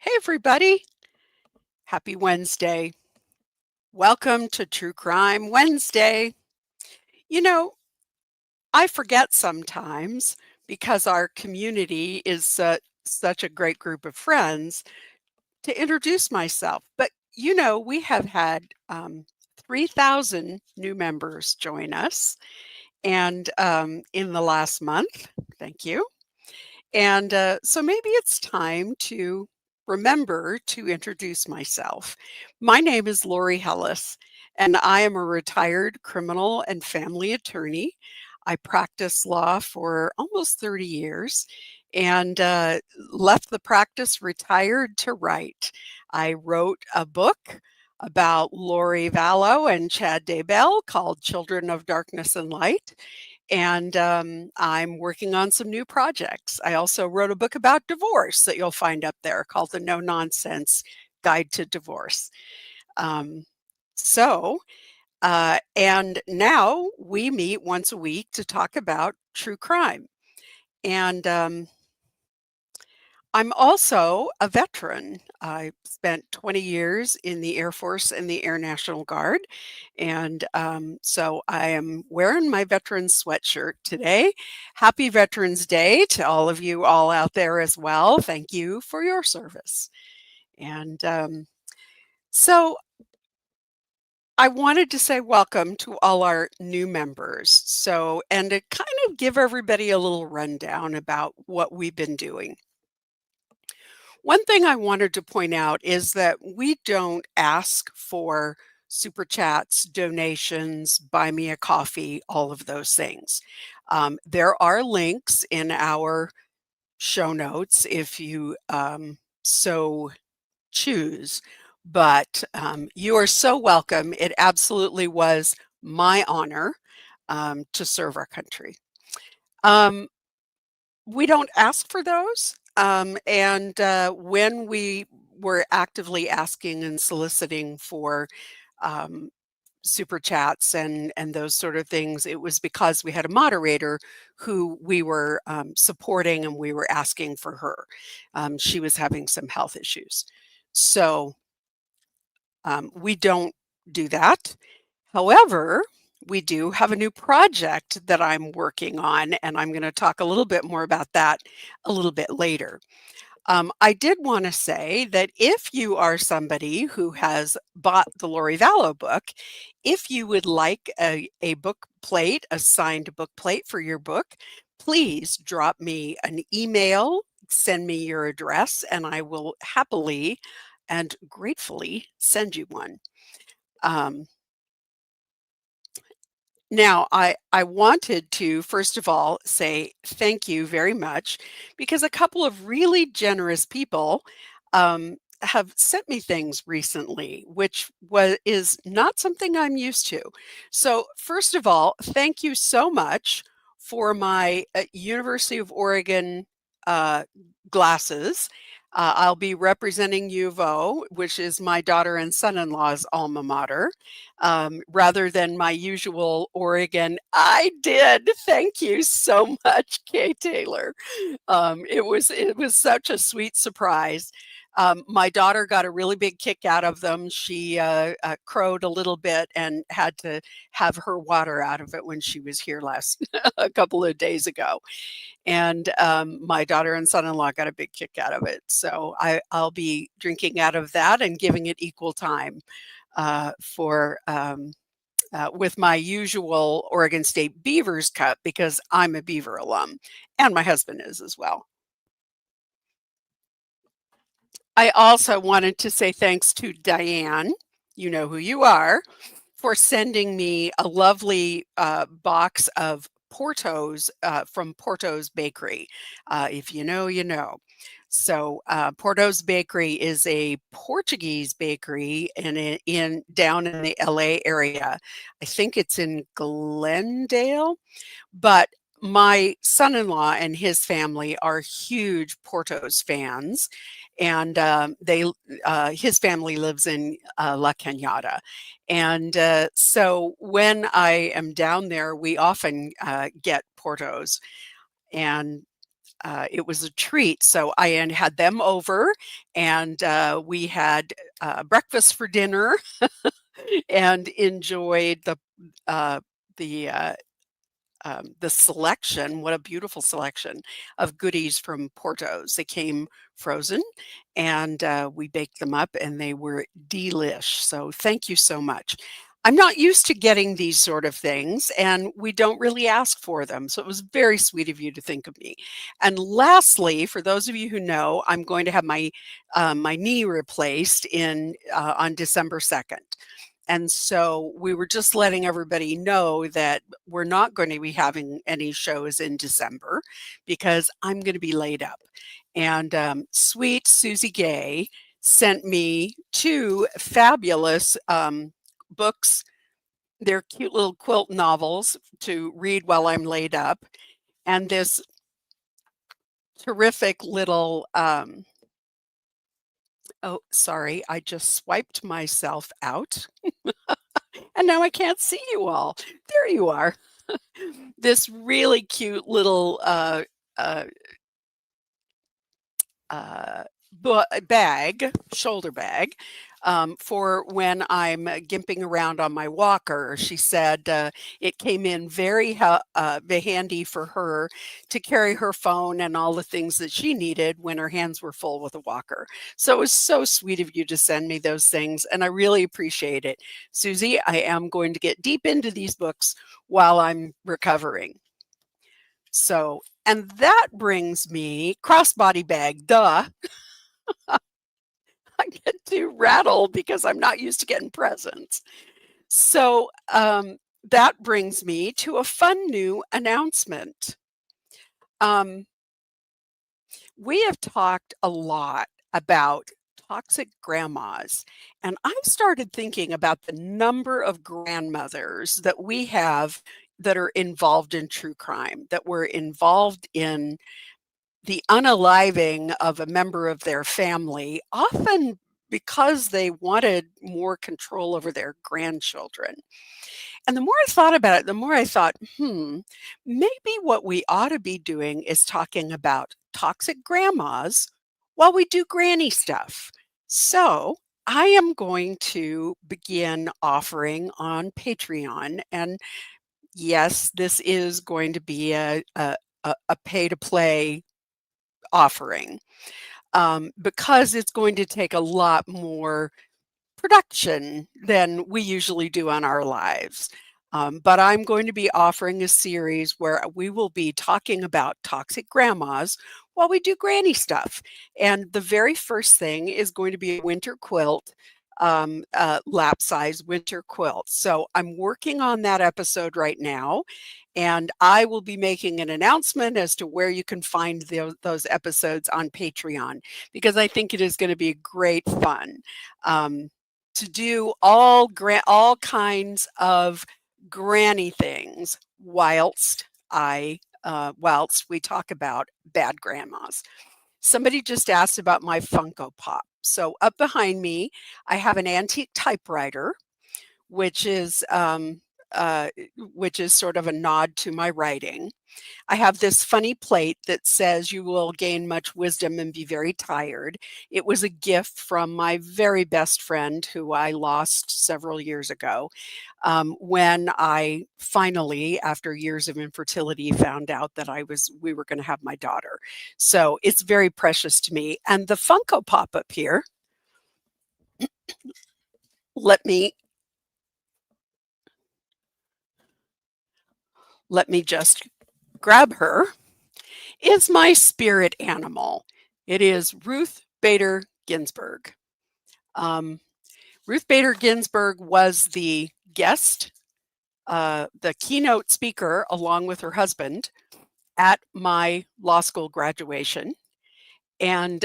Hey, everybody. Happy Wednesday. Welcome to True Crime Wednesday. You know, I forget sometimes because our community is such a great group of friends to introduce myself. But, we have had 3,000 new members join us and in the last month. Thank you. And so maybe it's time to remember to introduce myself. My name is Lori Hellis, and I am a retired criminal and family attorney. I practiced law for almost 30 years and left the practice retired to write. I wrote a book about Lori Vallow and Chad Daybell called Children of Darkness and Light. And I'm working on some new projects. I also wrote a book about divorce that you'll find up there called The No Nonsense Guide to Divorce. Um, so, and now we meet once a week to talk about true crime. And I'm also a veteran. I spent 20 years in the Air Force and the Air National Guard. And so I am wearing my veteran's sweatshirt today. Happy Veterans Day to all of you all out there as well. Thank you for your service. And so I wanted to say welcome to all our new members. And to kind of give everybody a little rundown about what we've been doing. One thing I wanted to point out is that we don't ask for super chats, donations, buy me a coffee, all of those things. There are links in our show notes if you so choose, but you are so welcome. It absolutely was my honor to serve our country. We don't ask for those. And when we were actively asking and soliciting for um, super chats and those sort of things, it was because we had a moderator who we were supporting and we were asking for her. She was having some health issues. So we don't do that. However, we do have a new project that I'm working on, and I'm going to talk a little bit more about that a little bit later. I did want to say that if you are somebody who has bought the Lori Vallow book, if you would like a book plate, a signed book plate for your book, please drop me an email, send me your address, and I will happily and gratefully send you one. Um, Now, I wanted to, first of all, say thank you very much because a couple of really generous people have sent me things recently, which is not something I'm used to. So, first of all, thank you so much for my University of Oregon uh, glasses. I'll be representing U of O, which is my daughter and son-in-law's alma mater rather than my usual Oregon. I did. Thank you so much, Kay Taylor. It was such a sweet surprise. My daughter got a really big kick out of them. She crowed a little bit and had to have her water out of it when she was here last a couple of days ago. And my daughter and son-in-law got a big kick out of it. So I'll be drinking out of that and giving it equal time for with my usual Oregon State Beavers cup because I'm a Beaver alum and my husband is as well. I also wanted to say thanks to Diane, you know who you are, for sending me a lovely box of Portos from Porto's Bakery. If you know, you know. So Porto's Bakery is a Portuguese bakery in down in the LA area. I think it's in Glendale, but my son-in-law and his family are huge Porto's fans, and his family lives in La Cañada, and so when I am down there, we often get Porto's, and it was a treat. So I had them over, and we had breakfast for dinner and enjoyed uh, the uh, the selection. What a beautiful selection of goodies from Porto's. They came frozen, and we baked them up, and they were delish. So thank you so much. I'm not used to getting these sort of things, and we don't really ask for them. So it was very sweet of you to think of me. And lastly, for those of you who know, I'm going to have my knee replaced in on December 2nd. And so we were just letting everybody know that we're not going to be having any shows in December because I'm going to be laid up. And sweet Susie Gay sent me two fabulous books. They're cute little quilt novels to read while I'm laid up. And this terrific little, oh, sorry, I just swiped myself out. And now I can't see you all. There you are. This really cute little uh, uh, bag, shoulder bag, for when I'm gimping around on my walker. She said it came in very handy for her to carry her phone and all the things that she needed when her hands were full with a walker. So it was so sweet of you to send me those things, and I really appreciate it. Susie, I am going to get deep into these books while I'm recovering. So, and that brings me crossbody bag, duh. I get too rattled because I'm not used to getting presents. So that brings me to a fun new announcement. Um, we have talked a lot about toxic grandmas, and I started thinking about the number of grandmothers that we have that are involved in true crime, that were involved in the unaliving of a member of their family, often because they wanted more control over their grandchildren. And the more I thought about it, the more I thought, maybe what we ought to be doing is talking about toxic grandmas while we do granny stuff. So I am going to begin offering on Patreon. And yes, this is going to be a pay to play offering, because it's going to take a lot more production than we usually do on our lives. But I'm going to be offering a series where we will be talking about toxic grandmas while we do granny stuff. And the very first thing is going to be a winter quilt, lap size winter quilt. So I'm working on that episode right now. And I will be making an announcement as to where you can find those episodes on Patreon, because I think it is going to be great fun. To do all kinds of granny things whilst we talk about bad grandmas. Somebody just asked about my Funko Pop. So up behind me, I have an antique typewriter, which is um, which is sort of a nod to my writing. I have this funny plate that says you will gain much wisdom and be very tired. It was a gift from my very best friend who I lost several years ago, when I finally, after years of infertility, found out that we were going to have my daughter. So it's very precious to me. And the Funko Pop up here, let me just grab her, is my spirit animal. It is Ruth Bader Ginsburg. Ruth Bader Ginsburg was the guest, the keynote speaker, along with her husband, at my law school graduation. And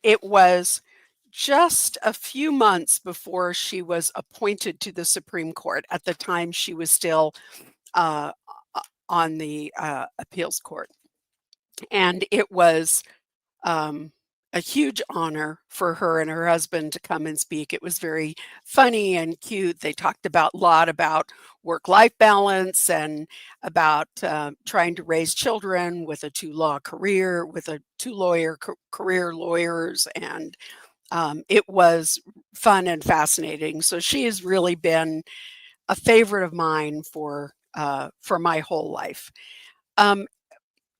it was just a few months before she was appointed to the Supreme Court. At the time, she was still uh, on the appeals court. And it was a huge honor for her and her husband to come and speak. It was very funny and cute. They talked about a lot about work-life balance and about trying to raise children with a two-law career, with a two-lawyer career lawyers, and it was fun and fascinating. So she has really been a favorite of mine for my whole life. Um,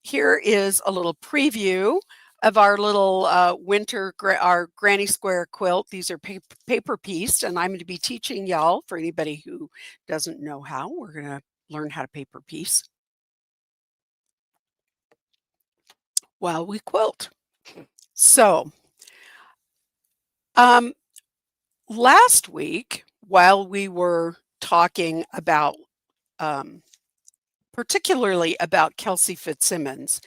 Here is a little preview of our little our Granny Square quilt. These are paper pieced, and I'm going to be teaching y'all. For anybody who doesn't know how, we're going to learn how to paper piece while we quilt. So, um, last week, while we were talking about, um, particularly about Kelsey Fitzsimmons,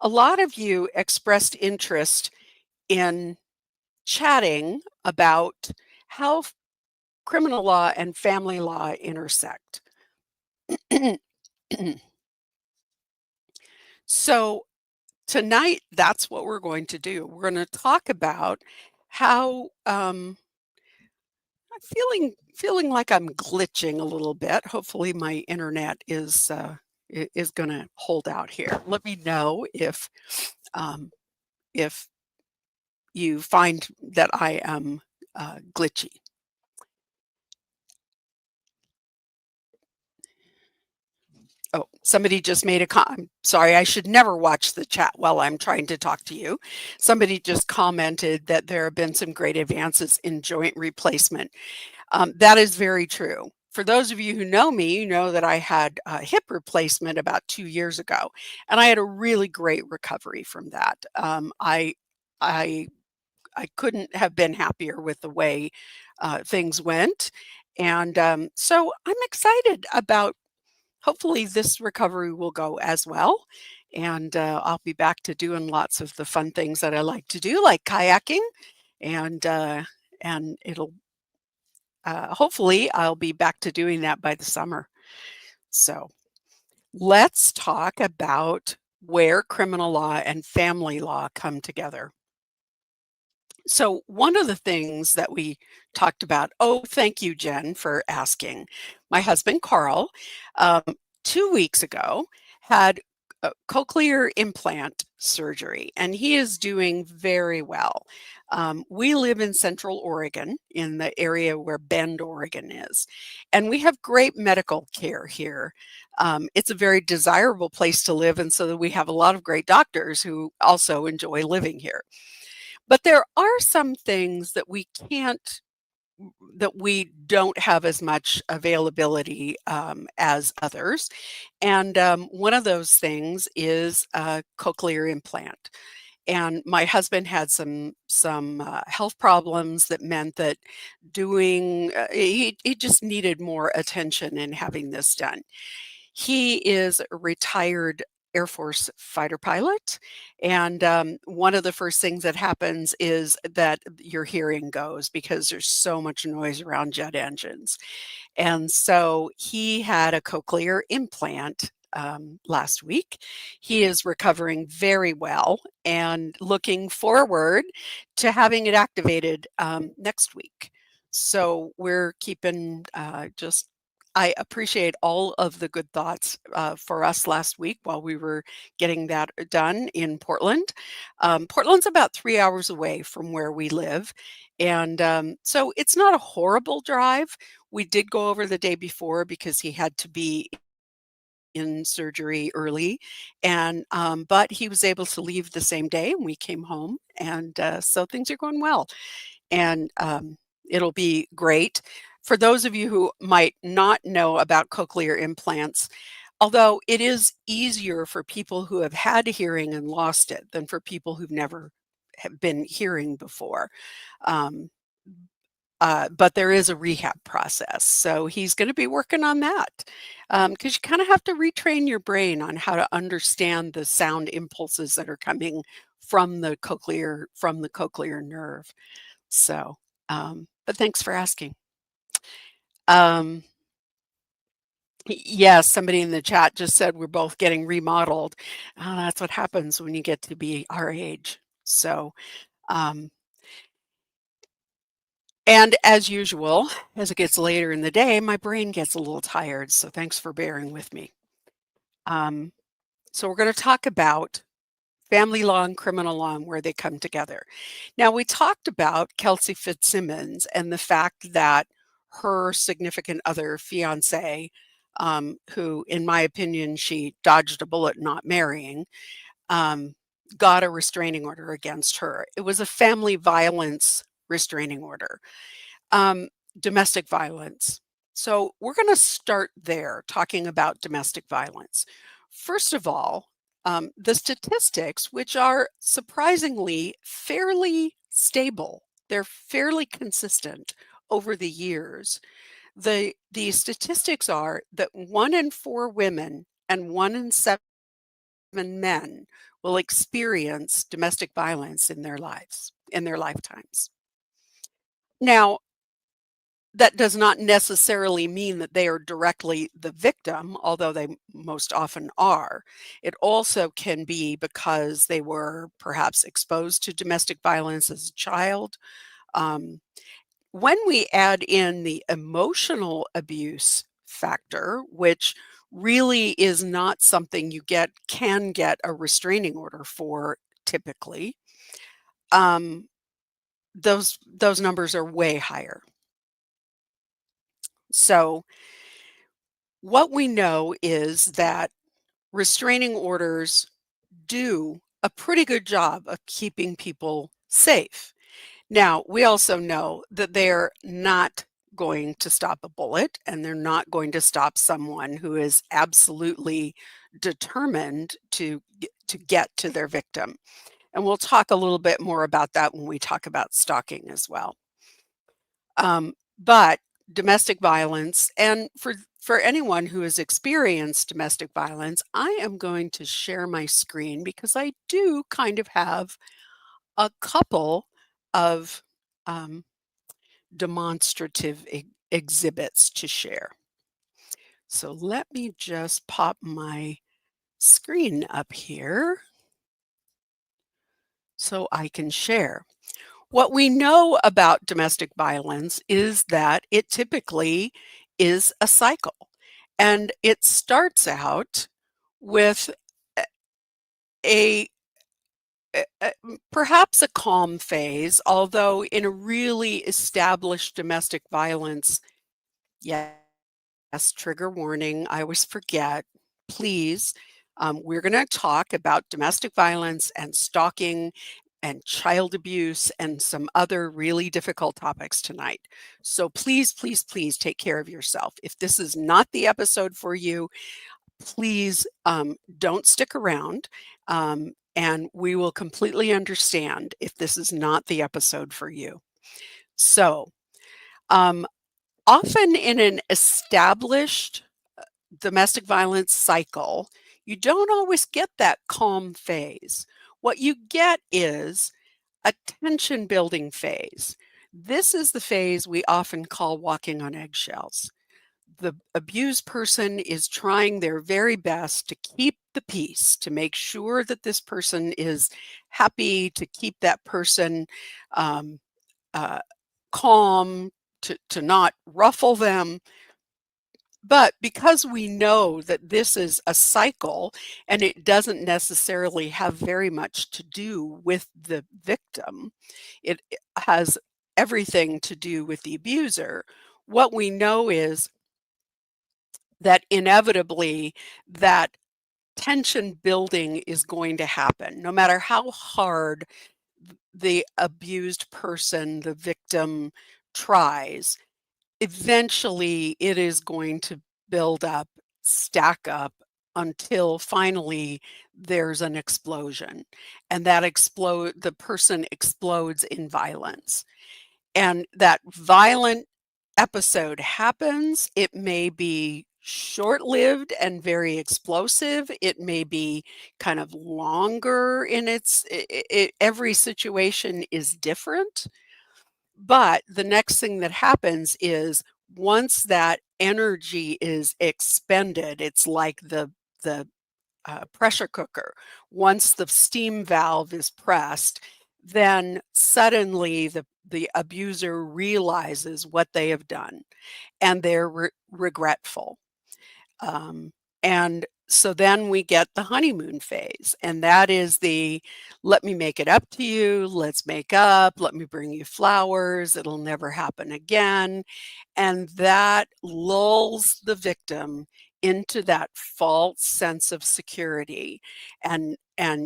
a lot of you expressed interest in chatting about how criminal law and family law intersect. So tonight, that's what we're going to do. We're going to talk about how I'm feeling like I'm glitching a little bit. Hopefully, my internet is going to hold out here. Let me know um, if you find that I am glitchy. Oh, somebody just made I'm sorry, I should never watch the chat while I'm trying to talk to you. Somebody just commented that there have been some great advances in joint replacement. That is very true. For those of you who know me, you know that I had a hip replacement about 2 years ago, and I had a really great recovery from that. I I couldn't have been happier with the way things went, and so I'm excited about. Hopefully, this recovery will go as well, and I'll be back to doing lots of the fun things that I like to do, like kayaking, and it'll hopefully I'll be back to doing that by the summer. So let's talk about where criminal law and family law come together. So one of the things that we talked about, oh, thank you, Jen, for asking. My husband, Carl, um, 2 weeks ago had a cochlear implant surgery, and he is doing very well. We live in Central Oregon, in the area where Bend, Oregon is, and we have great medical care here. It's a very desirable place to live, and so that we have a lot of great doctors who also enjoy living here. But there are some things that we don't have as much availability as others. And one of those things is a cochlear implant. And my husband had some health problems that meant that he just needed more attention in having this done. He is a retired Air Force fighter pilot, and one of the first things that happens is that your hearing goes because there's so much noise around jet engines. And so he had a cochlear implant last week. He is recovering very well and looking forward to having it activated next week. So we're keeping just I appreciate all of the good thoughts for us last week while we were getting that done in Portland. Portland's about 3 hours away from where we live. And so it's not a horrible drive. We did go over the day before because he had to be in surgery early, and but he was able to leave the same day, and we came home, and so things are going well, and it'll be great. For those of you who might not know about cochlear implants, although it is easier for people who have had hearing and lost it than for people who've never have been hearing before. Um, but there is a rehab process. So he's going to be working on that because you kind of have to retrain your brain on how to understand the sound impulses that are coming from the cochlear nerve. So, but thanks for asking. Um, yes, somebody in the chat just said we're both getting remodeled. That's what happens when you get to be our age. So, Um, and as usual, as it gets later in the day, my brain gets a little tired, so thanks for bearing with me. Um, so we're going to talk about family law and criminal law and where they come together. Now, we talked about Kelsey Fitzsimmons and the fact that her significant other, fiance, who, in my opinion, she dodged a bullet not marrying, um, got a restraining order against her. It was a family violence restraining order, um, domestic violence. So we're going to start there talking about domestic violence. First of all, the statistics, which are surprisingly fairly stable, they're fairly consistent over the years. The statistics are that 1 in 4 women and 1 in 7 men will experience domestic violence in their lives, in their lifetimes. Now, that does not necessarily mean that they are directly the victim, although they most often are. It also can be because they were perhaps exposed to domestic violence as a child. Um, when we add in the emotional abuse factor, which really is not something you can get a restraining order for typically, those numbers are way higher. So what we know is that restraining orders do a pretty good job of keeping people safe. Now, we also know that they're not going to stop a bullet and they're not going to stop someone who is absolutely determined to get to their victim. And we'll talk a little bit more about that when we talk about stalking as well. But domestic violence, and for anyone who has experienced domestic violence, I am going to share my screen because I do kind of have a couple of um, demonstrative exhibits to share. So let me just pop my screen up here so I can share. What we know about domestic violence is that it typically is a cycle, and it starts out with a, perhaps a calm phase, although in a really established domestic violence, yes, trigger warning, I always forget, please. We're going to talk about domestic violence and stalking and child abuse and some other really difficult topics tonight. So please, please, please take care of yourself. If this is not the episode for you, please don't stick around. And we will completely understand if this is not the episode for you. So, often in an established domestic violence cycle, you don't always get that calm phase. What you get is a tension building phase. This is the phase we often call walking on eggshells. The abused person is trying their very best to keep the peace, to make sure that this person is happy, to keep that person um, uh, calm, to not ruffle them. But because we know that this is a cycle and it doesn't necessarily have very much to do with the victim, it has everything to do with the abuser. What we know is that inevitably that tension building is going to happen, no matter how hard the abused person, the victim, tries. Eventually it is going to build up, stack up until finally there's an explosion, and the person explodes in violence. And that violent episode happens. It may be short-lived and very explosive. It may be kind of longer in every situation is different. But the next thing that happens is once that energy is expended, it's like the pressure cooker. Once the steam valve is pressed, then suddenly the abuser realizes what they have done, and they're regretful. Um, and so then we get the honeymoon phase, and that is the let me make it up to you, let's make up, let me bring you flowers, it'll never happen again. And that lulls the victim into that false sense of security, and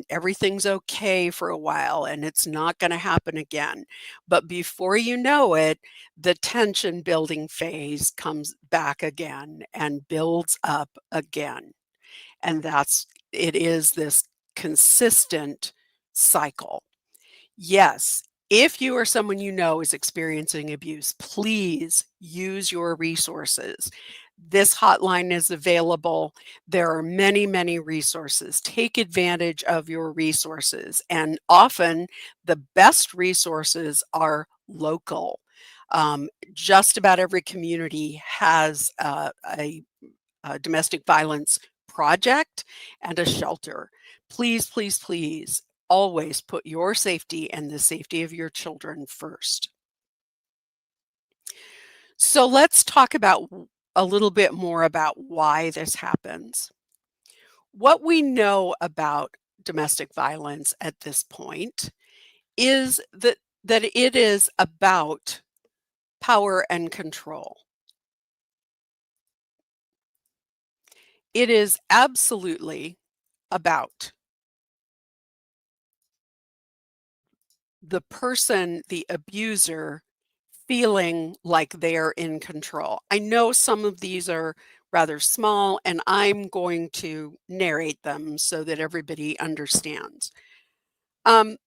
everything's okay for a while and it's not going to happen again. But before you know it, the tension building phase comes back again and builds up again. And it is this consistent cycle. Yes, if you or someone you know is experiencing abuse, please use your resources. This hotline is available. There are many, many resources. Take advantage of your resources. And often the best resources are local. Just about every community has a domestic violence project and a shelter. Please, please, please always put your safety and the safety of your children first. So let's talk about a little bit more about why this happens. What we know about domestic violence at this point is that it is about power and control. It is absolutely about the person, the abuser, feeling like they're in control. I know some of these are rather small, and I'm going to narrate them so that everybody understands. Um,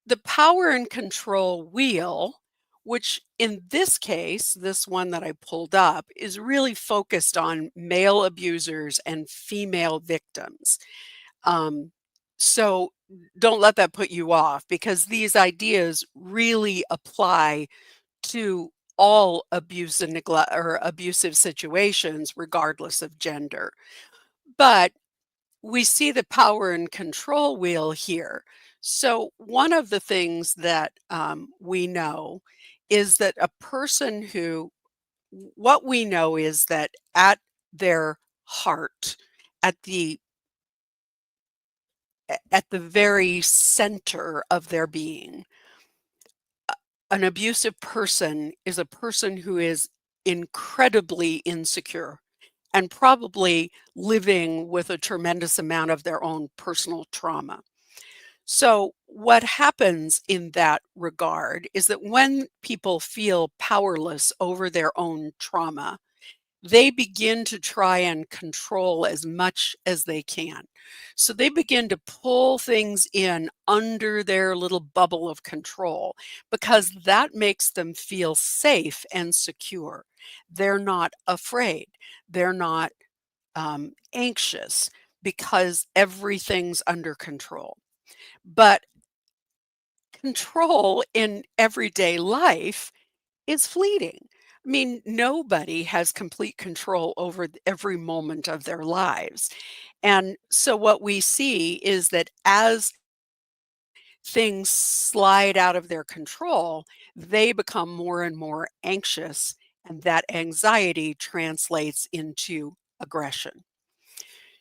the power and control wheel, which in this case, this one that I pulled up, is really focused on male abusers and female victims. Um, so don't let that put you off, because these ideas really apply to all abuse and neglect or abusive situations, regardless of gender. But we see the power and control wheel here. So one of the things that we know is that what we know is that at their heart, at the at the very center of their being, an abusive person is a person who is incredibly insecure and probably living with a tremendous amount of their own personal trauma. So, what happens in that regard is that when people feel powerless over their own trauma, they begin to try and control as much as they can. So they begin to pull things in under their little bubble of control, because that makes them feel safe and secure. They're not afraid. They're not anxious, because everything's under control. But control in everyday life is fleeting. I mean, nobody has complete control over every moment of their lives. And so what we see is that as things slide out of their control, they become more and more anxious, and that anxiety translates into aggression.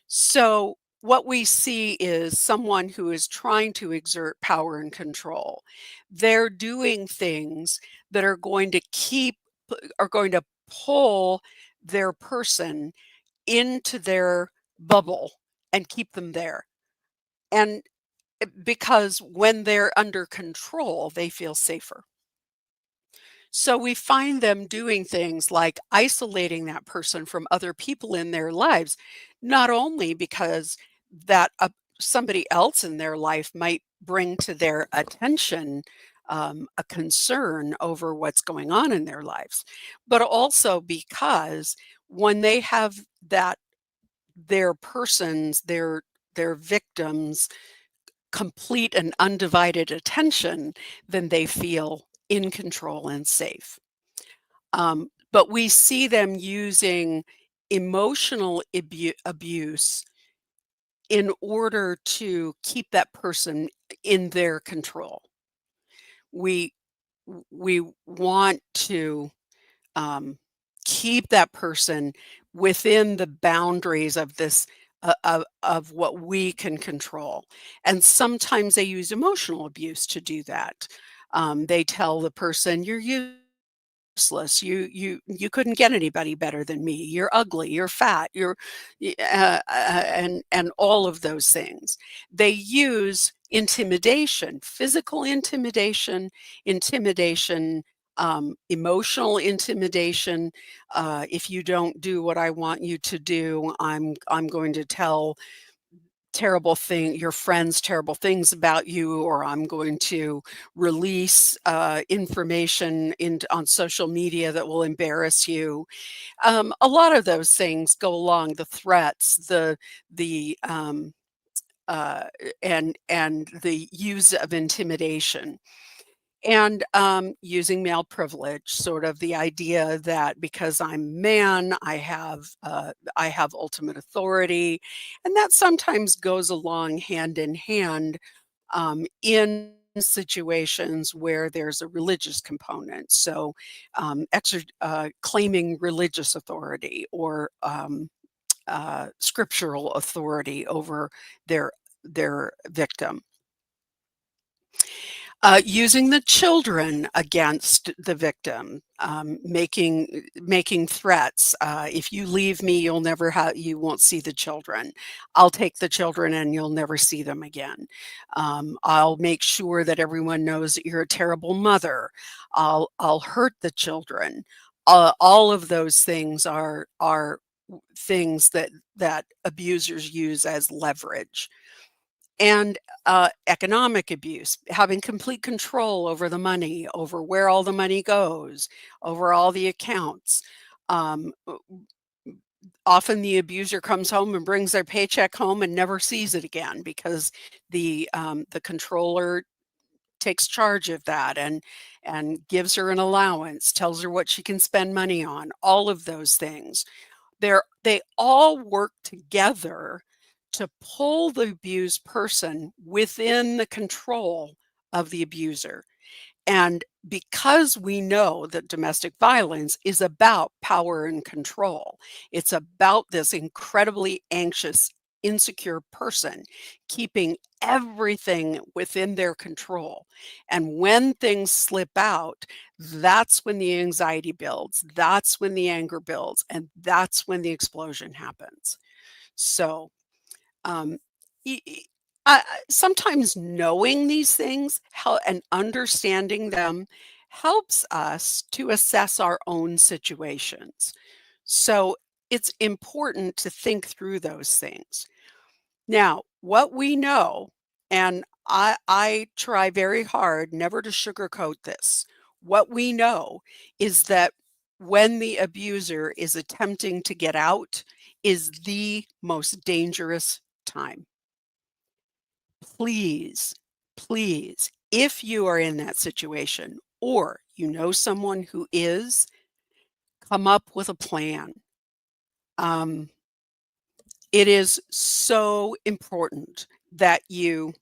So what we see is someone who is trying to exert power and control. They're doing things that are going to pull their person into their bubble and keep them there. And because when they're under control, they feel safer. So we find them doing things like isolating that person from other people in their lives, not only because that somebody else in their life might bring to their attention a concern over what's going on in their lives, but also because when they have that their persons, their victims complete and undivided attention, then they feel in control and safe. But we see them using emotional abuse in order to keep that person in their control. we we want to um, keep that person within the boundaries of this of what we can control. And sometimes they use emotional abuse to do that. They tell the person, "You're useless. You couldn't get anybody better than me. You're ugly. You're fat. And all of those things." They use intimidation, physical intimidation, intimidation, emotional intimidation. If you don't do what I want you to do, I'm going to tell your friends terrible things about you, or I'm going to release information on social media that will embarrass you. A lot of those things go along the threats, the uh, and the use of intimidation. And using male privilege, sort of the idea that because I'm man, I have ultimate authority, and that sometimes goes along hand in hand in situations where there's a religious component. So, claiming religious authority or scriptural authority over their victim. Using the children against the victim, making threats. If you leave me, you won't see the children. I'll take the children and you'll never see them again. I'll make sure that everyone knows that you're a terrible mother. I'll hurt the children. All of those things are things that abusers use as leverage. And economic abuse, having complete control over the money, over where all the money goes, over all the accounts. Um, Often the abuser comes home and brings their paycheck home and never sees it again because the controller takes charge of that and gives her an allowance, tells her what she can spend money on, all of those things. They all work together to pull the abused person within the control of the abuser. And because we know that domestic violence is about power and control, it's about this incredibly anxious, insecure person keeping everything within their control. And when things slip out, that's when the anxiety builds, that's when the anger builds, and that's when the explosion happens. So, um, y- y- sometimes knowing these things and understanding them helps us to assess our own situations. So it's important to think through those things. Now, what we know, and I try very hard never to sugarcoat this, what we know is that when the abuser is attempting to get out is the most dangerous time. Please, please, if you are in that situation or you know someone who is, come up with a plan. Um, it is so important that you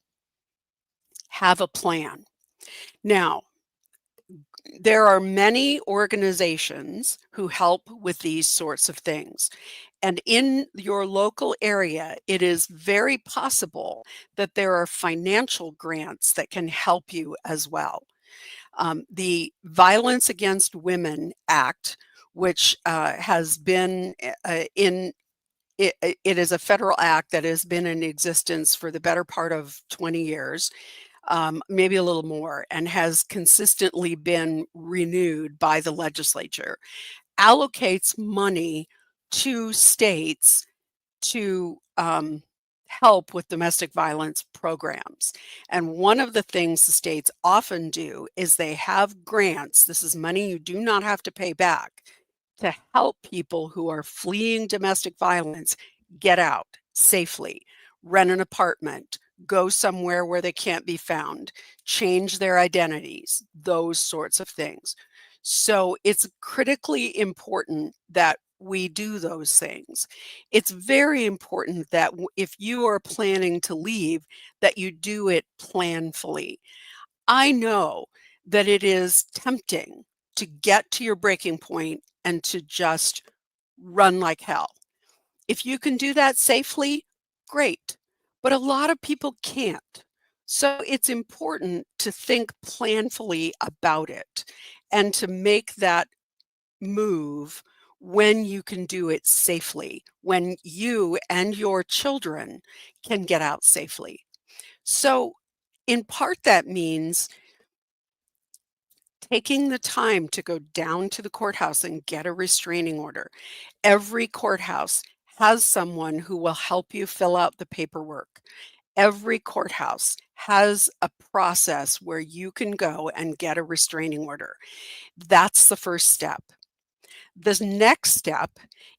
have a plan. Now, there are many organizations who help with these sorts of things. And in your local area, it is very possible that there are financial grants that can help you as well. The Violence Against Women Act, which has been it is a federal act that has been in existence for the better part of 20 years, maybe a little more, and has consistently been renewed by the legislature, allocates money to states to help with domestic violence programs. And one of the things the states often do is they have grants. This is money you do not have to pay back to help people who are fleeing domestic violence get out safely, rent an apartment, go somewhere where they can't be found, change their identities, those sorts of things. So it's critically important that we do those things. It's very important that if you are planning to leave, that you do it planfully. I know that it is tempting to get to your breaking point and to just run like hell. If you can do that safely, great. But a lot of people can't. So it's important to think planfully about it and to make that move when you can do it safely, when you and your children can get out safely. So, in part, that means taking the time to go down to the courthouse and get a restraining order. Every courthouse has someone who will help you fill out the paperwork. Every courthouse has a process where you can go and get a restraining order. That's the first step. The next step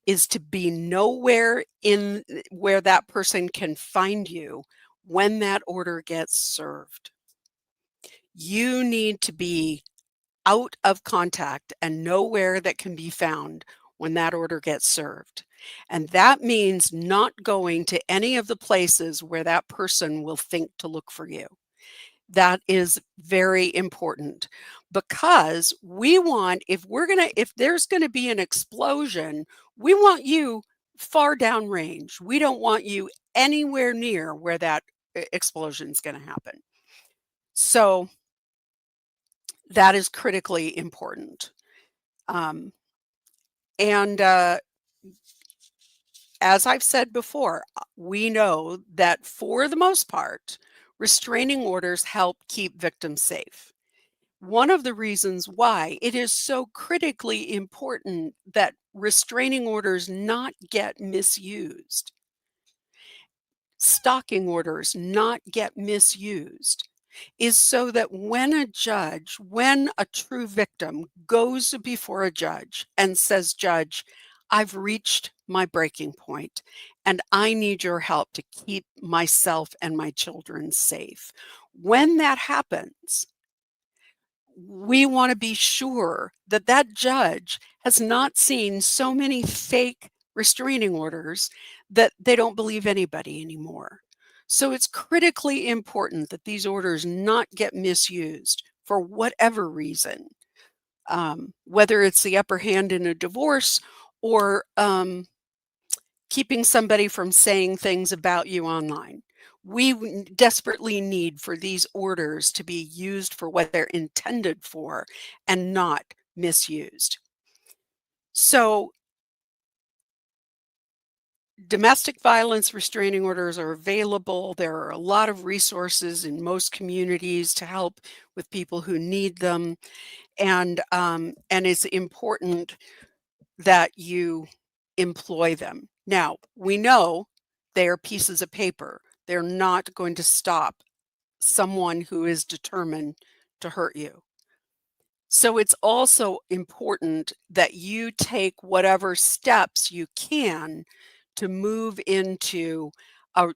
is to be nowhere in where that person can find you when that order gets served. You need to be out of contact and nowhere that can be found when that order gets served. And that means not going to any of the places where that person will think to look for you. That is very important because we want, if there's gonna be an explosion, we want you far downrange. We don't want you anywhere near where that explosion is gonna happen. So that is critically important. Um, and as I've said before, we know that for the most part, restraining orders help keep victims safe. One of the reasons why it is so critically important that restraining orders not get misused, stalking orders not get misused, is so that when a true victim goes before a judge and says, "Judge, I've reached my breaking point and I need your help to keep myself and my children safe." When that happens, we want to be sure that that judge has not seen so many fake restraining orders that they don't believe anybody anymore. So it's critically important that these orders not get misused for whatever reason, whether it's the upper hand in a divorce or keeping somebody from saying things about you online. We desperately need for these orders to be used for what they're intended for and not misused. So, domestic violence restraining orders are available. There are a lot of resources in most communities to help with people who need them, and it's important that you employ them. Now, we know they are pieces of paper. They're not going to stop someone who is determined to hurt you. So it's also important that you take whatever steps you can to move into a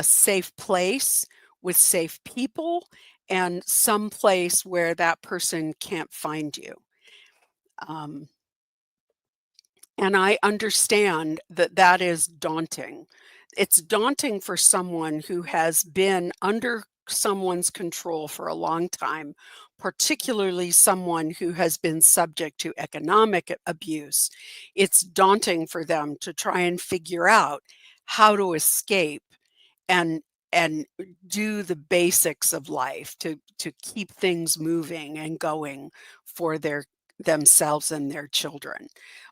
safe place with safe people and some place where that person can't find you. Um, And I understand that that is daunting. It's daunting for someone who has been under someone's control for a long time, particularly someone who has been subject to economic abuse. It's daunting for them to try and figure out how to escape and and do the basics of life to keep things moving and going for themselves and their children.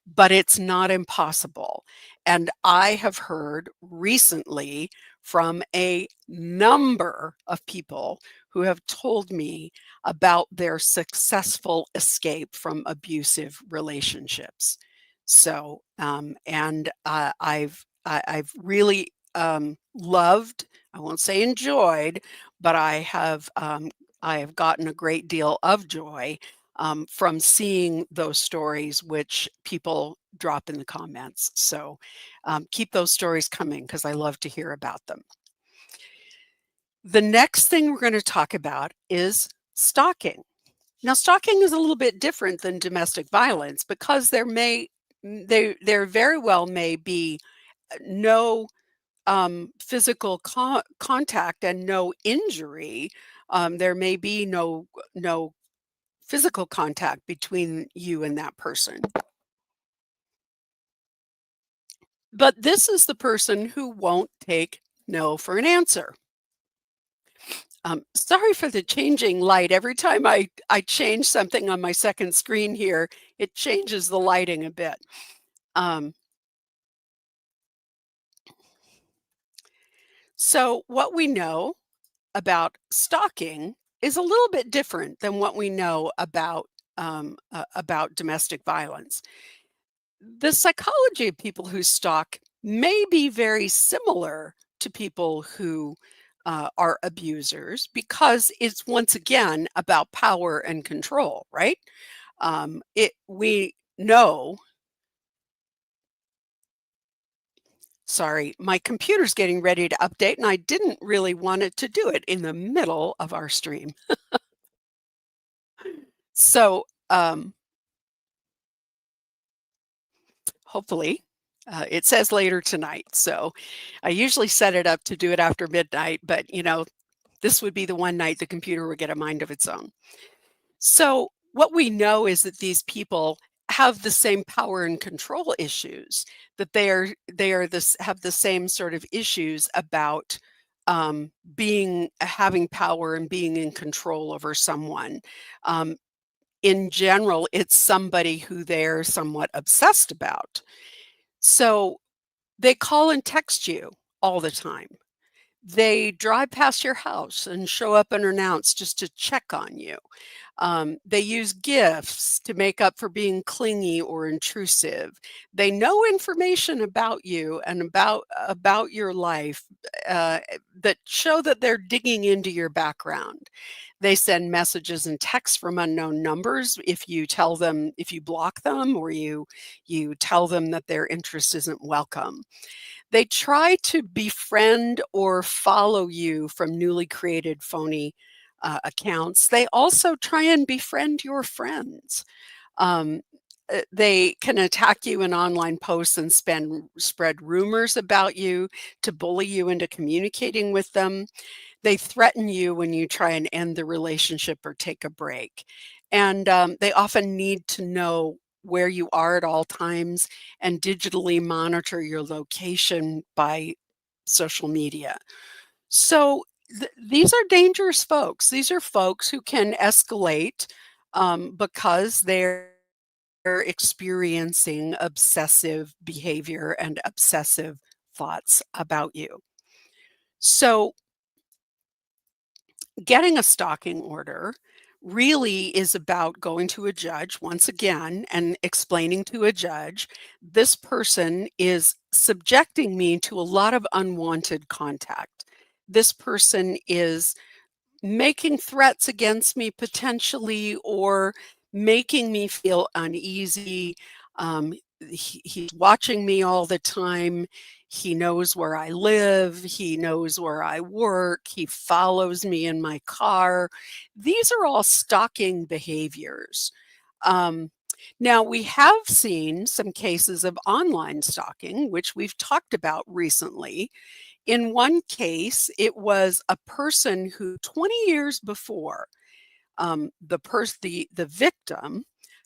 But it's not impossible. And I have heard recently from a number of people who have told me about their successful escape from abusive relationships. So, I've really loved, I won't say enjoyed, but I have gotten a great deal of joy from seeing those stories which people drop in the comments. So keep those stories coming because I love to hear about them. The next thing we're going to talk about is stalking. Now, stalking is a little bit different than domestic violence because there very well may be no physical contact and no injury. There may be no physical contact between you and that person. But this is the person who won't take no for an answer. Sorry for the changing light. Every time I change something on my second screen here, it changes the lighting a bit. Um, so what we know about stalking is a little bit different than what we know about domestic violence. The psychology of people who stalk may be very similar to people who are abusers because it's once again about power and control, right? It we know. Sorry, my computer's getting ready to update, and I didn't really want it to do it in the middle of our stream. So, hopefully, it says later tonight. So, I usually set it up to do it after midnight, but this would be the one night the computer would get a mind of its own. So, what we know is that these people have the same power and control issues, that they are this have the same sort of issues about being having power and being in control over someone. Um, in general, it's somebody who they're somewhat obsessed about. So they call and text you all the time. They drive past your house and show up unannounced just to check on you. They use gifts to make up for being clingy or intrusive. They know information about you and about your life that show that they're digging into your background. They send messages and texts from unknown numbers if you block them or you tell them that their interest isn't welcome. They try to befriend or follow you from newly created phony accounts. They also try and befriend your friends. Um, they can attack you in online posts and spread rumors about you to bully you into communicating with them. They threaten you when you try and end the relationship or take a break. And they often need to know where you are at all times and digitally monitor your location by social media. So these are dangerous folks. These are folks who can escalate because they're experiencing obsessive behavior and obsessive thoughts about you. So getting a stalking order really is about going to a judge once again and explaining to a judge, this person is subjecting me to a lot of unwanted contact. This person is making threats against me potentially or making me feel uneasy. He's watching me all the time. He knows where I live. He knows where I work. He follows me in my car. These are all stalking behaviors. Um, Now, we have seen some cases of online stalking, which we've talked about recently. In one case, it was a person who 20 years before, the victim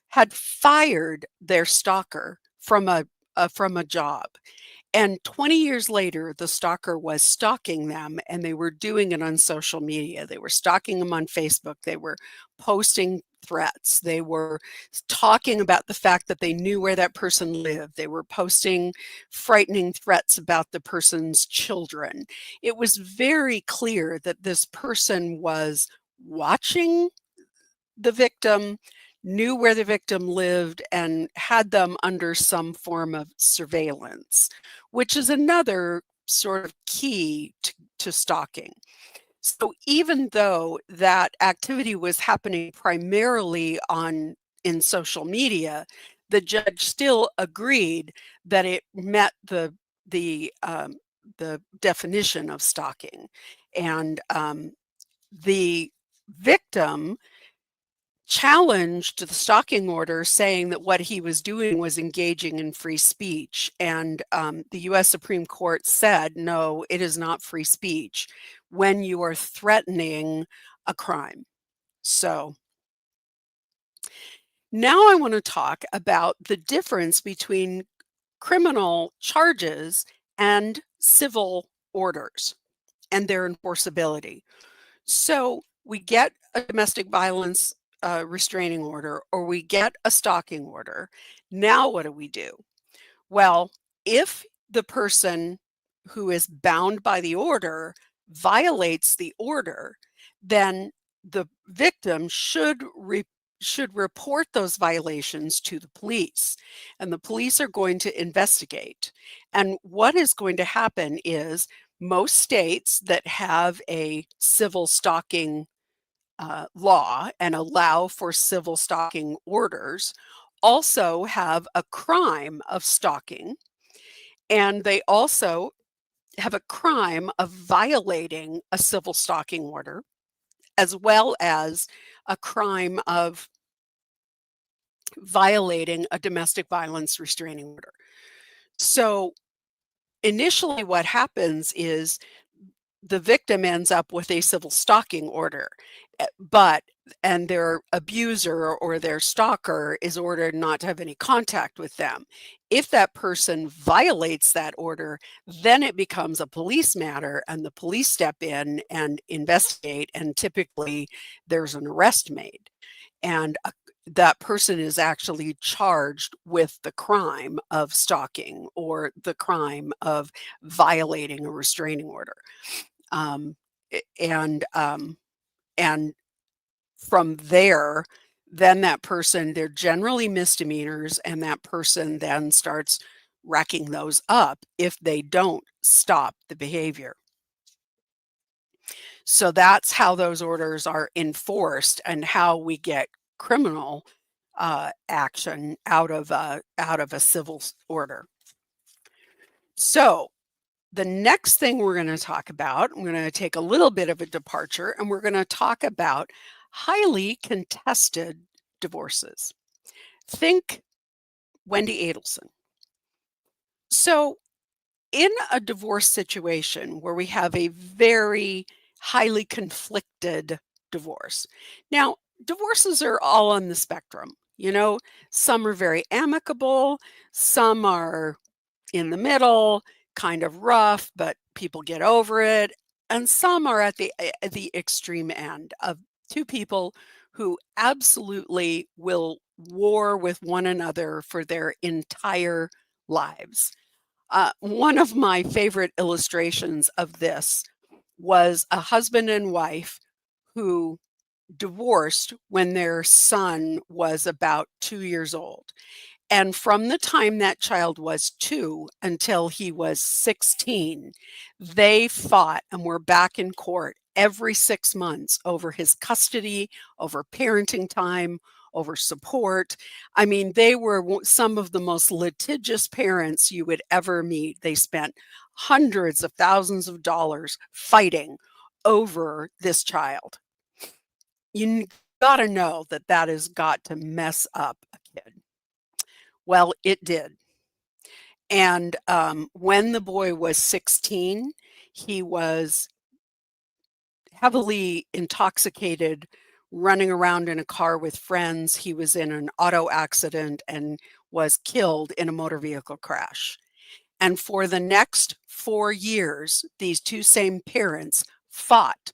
had fired their stalker from a job. And 20 years later, the stalker was stalking them and they were doing it on social media. They were stalking them on Facebook. They were posting threats. They were talking about the fact that they knew where that person lived. They were posting frightening threats about the person's children. It was very clear that this person was watching the victim, knew where the victim lived, and had them under some form of surveillance, which is another sort of key to stalking. So even though that activity was happening primarily in social media, the judge still agreed that it met the the definition of stalking, and the victim challenged the stalking order, saying that what he was doing was engaging in free speech. And the US Supreme Court said, no, it is not free speech when you are threatening a crime. So Now I want to talk about the difference between criminal charges and civil orders and their enforceability. So we get a domestic violence restraining order, or we get a stalking order. Now what do we do? Well, if the person who is bound by the order violates the order, then the victim should report those violations to the police, and the police are going to investigate. And what is going to happen is most states that have a civil stalking law and allow for civil stalking orders also have a crime of stalking, and they also have a crime of violating a civil stalking order, as well as a crime of violating a domestic violence restraining order. So initially what happens is the victim ends up with a civil stalking order, and their abuser or their stalker is ordered not to have any contact with them. If that person violates that order, then it becomes a police matter, and the police step in and investigate, and typically there's an arrest made. And that person is actually charged with the crime of stalking or the crime of violating a restraining order. Um, and from there, then that person, they're generally misdemeanors, and that person then starts racking those up if they don't stop the behavior. So that's how those orders are enforced and how we get criminal action out of a civil order. So the next thing we're going to talk about, we're going to take a little bit of a departure, and we're going to talk about highly contested divorces. Think Wendy Adelson. So in a divorce situation where we have a very highly conflicted divorce. Now, divorces are all on the spectrum. Some are very amicable, some are in the middle, kind of rough, but people get over it. And some are at the extreme end of two people who absolutely will war with one another for their entire lives. One of my favorite illustrations of this was a husband and wife who divorced when their son was about 2 years old. And from the time that child was 2 until he was 16, they fought and were back in court every 6 months over his custody, over parenting time, over support. I mean, they were some of the most litigious parents you would ever meet. They spent hundreds of thousands of dollars fighting over this child. You got to know that that has got to mess up a kid. Well, it did. And when the boy was 16, he was heavily intoxicated, running around in a car with friends. He was in an auto accident and was killed in a motor vehicle crash. And for the next 4 years, these two same parents fought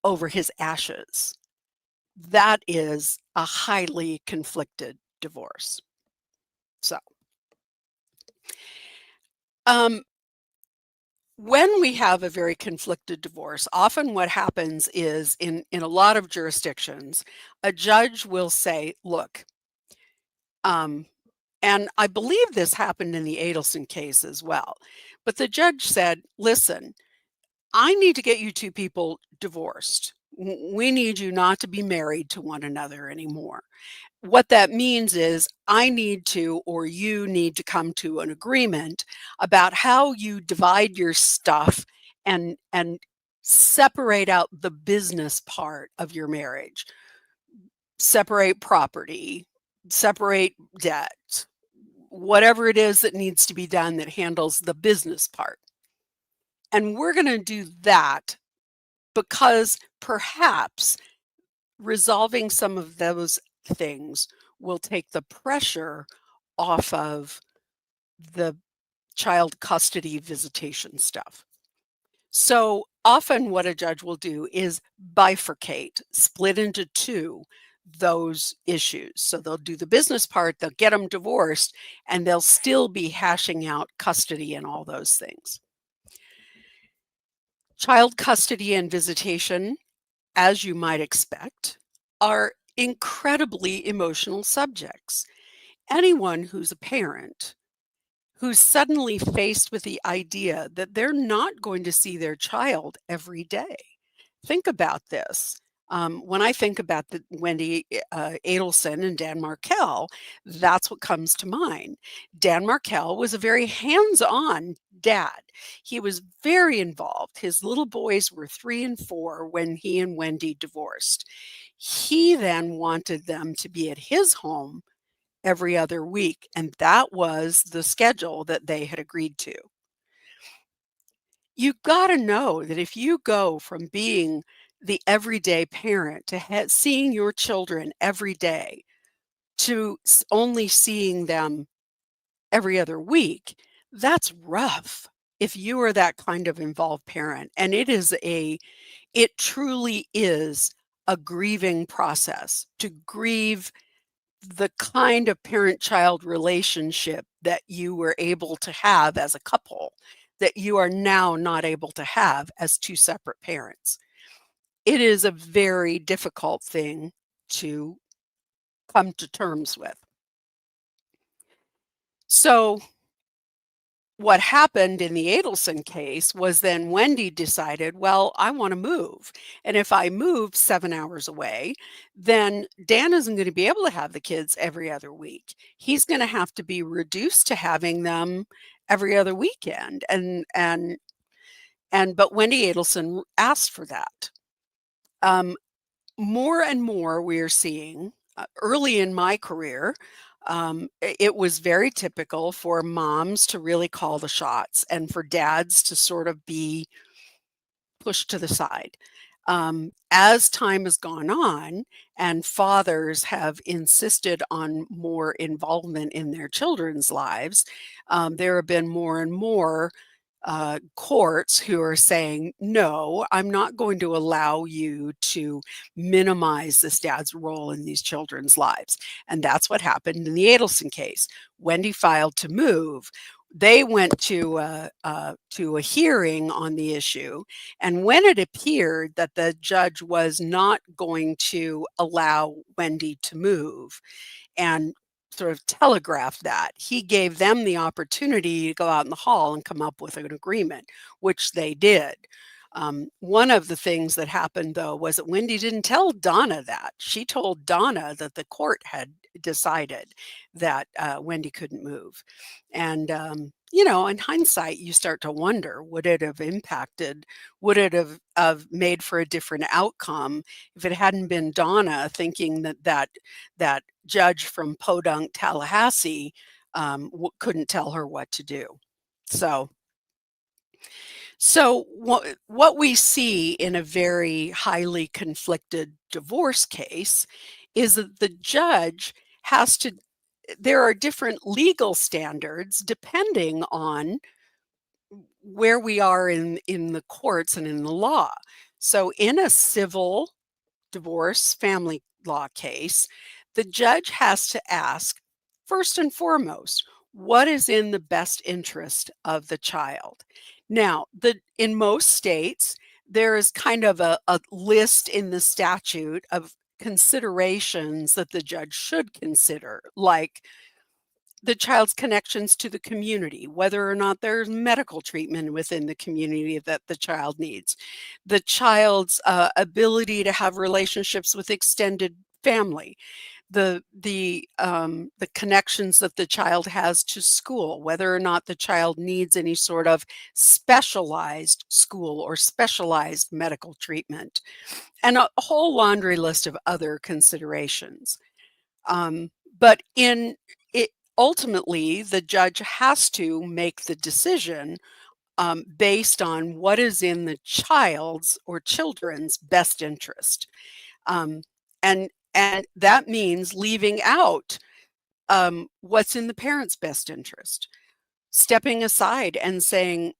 over his ashes. That is a highly conflicted divorce. So, when we have a very conflicted divorce, often what happens is in a lot of jurisdictions, a judge will say, look, and I believe this happened in the Adelson case as well, but the judge said, listen, I need to get you two people divorced. We need you not to be married to one another anymore. What that means is I need to, or you need to come to an agreement about how you divide your stuff and separate out the business part of your marriage. Separate property, separate debt, whatever it is that needs to be done that handles the business part. And we're going to do that because perhaps resolving some of those things will take the pressure off of the child custody visitation stuff. So often what a judge will do is bifurcate, split into two, those issues. So they'll do the business part, they'll get them divorced, and they'll still be hashing out custody and all those things. Child custody and visitation, as you might expect, are incredibly emotional subjects. Anyone who's a parent who's suddenly faced with the idea that they're not going to see their child every day. Think about this. When I think about the Wendy Adelson and Dan Markell, that's what comes to mind. Dan Markell was a very hands-on dad. He was very involved. His little boys were 3 and 4 when he and Wendy divorced. He then wanted them to be at his home every other week, and that was the schedule that they had agreed to. You gotta know that if you go from being the everyday parent to seeing your children every day to only seeing them every other week, that's rough if you are that kind of involved parent. And it truly is a grieving process to grieve the kind of parent-child relationship that you were able to have as a couple that you are now not able to have as two separate parents. It is a very difficult thing to come to terms with. So what happened in the Adelson case was then Wendy decided, well, I want to move. And if I move 7 hours away, then Dan isn't going to be able to have the kids every other week. He's going to have to be reduced to having them every other weekend. But Wendy Adelson asked for that. More and more we are seeing, early in my career, it was very typical for moms to really call the shots and for dads to sort of be pushed to the side. As time has gone on and fathers have insisted on more involvement in their children's lives, there have been more and more courts who are saying, no, I'm not going to allow you to minimize this dad's role in these children's lives. And that's what happened in the Adelson case. Wendy filed to move. They went to a hearing on the issue. And when it appeared that the judge was not going to allow Wendy to move, and sort of telegraphed that, he gave them the opportunity to go out in the hall and come up with an agreement, which they did. One of the things that happened, though, was that Wendy didn't tell Donna that. She told Donna that the court had decided that Wendy couldn't move. And, in hindsight, you start to wonder, would it have made for a different outcome if it hadn't been Donna thinking that judge from Podunk, Tallahassee, couldn't tell her what to do. So what we see in a very highly conflicted divorce case is that the judge there are different legal standards depending on where we are in the courts and in the law. So in a civil divorce family law case, the judge has to ask, first and foremost, what is in the best interest of the child? Now, in most states, there is kind of a list in the statute of considerations that the judge should consider, like the child's connections to the community, whether or not there's medical treatment within the community that the child needs, the child's ability to have relationships with extended family, the connections that the child has to school, whether or not the child needs any sort of specialized school or specialized medical treatment, and a whole laundry list of other considerations. But ultimately, the judge has to make the decision based on what is in the child's or children's best interest. And And that means leaving out what's in the parent's best interest, stepping aside and saying,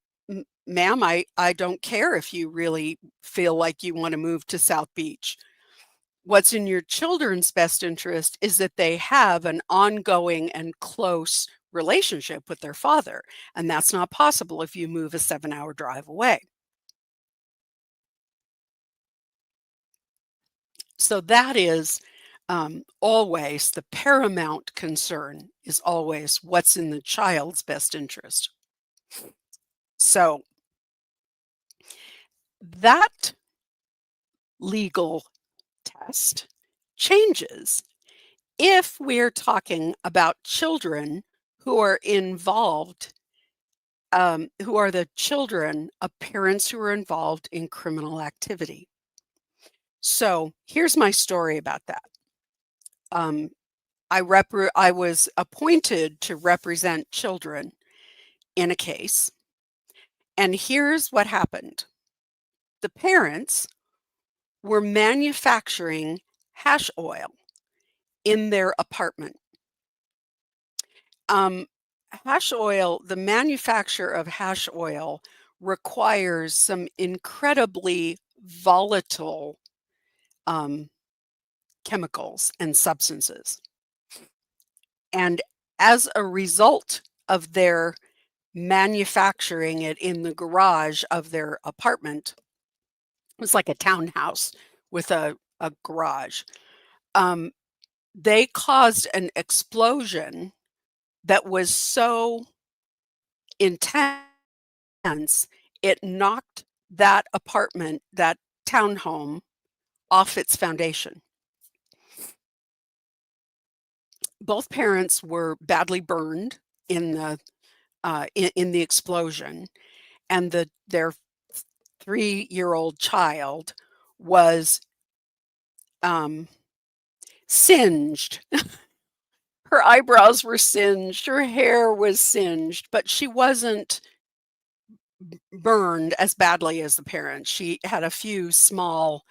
ma'am, I don't care if you really feel like you want to move to South Beach. What's in your children's best interest is that they have an ongoing and close relationship with their father. And that's not possible if you move a 7-hour drive away. So that is always the paramount concern, is always what's in the child's best interest. So that legal test changes if we're talking about children who are involved, who are the children of parents who are involved in criminal activity. So here's my story about that. I was appointed to represent children in a case, and here's what happened. The parents were manufacturing hash oil in their apartment. Hash oil, the manufacture of hash oil requires some incredibly volatile chemicals and substances. And as a result of their manufacturing it in the garage of their apartment, it was like a townhouse with a garage. They caused an explosion that was so intense, it knocked that apartment, that townhome, off its foundation. Both parents were badly burned in the explosion, and their 3-year-old child was singed. Her eyebrows were singed, her hair was singed, but she wasn't burned as badly as the parents. She had a few small,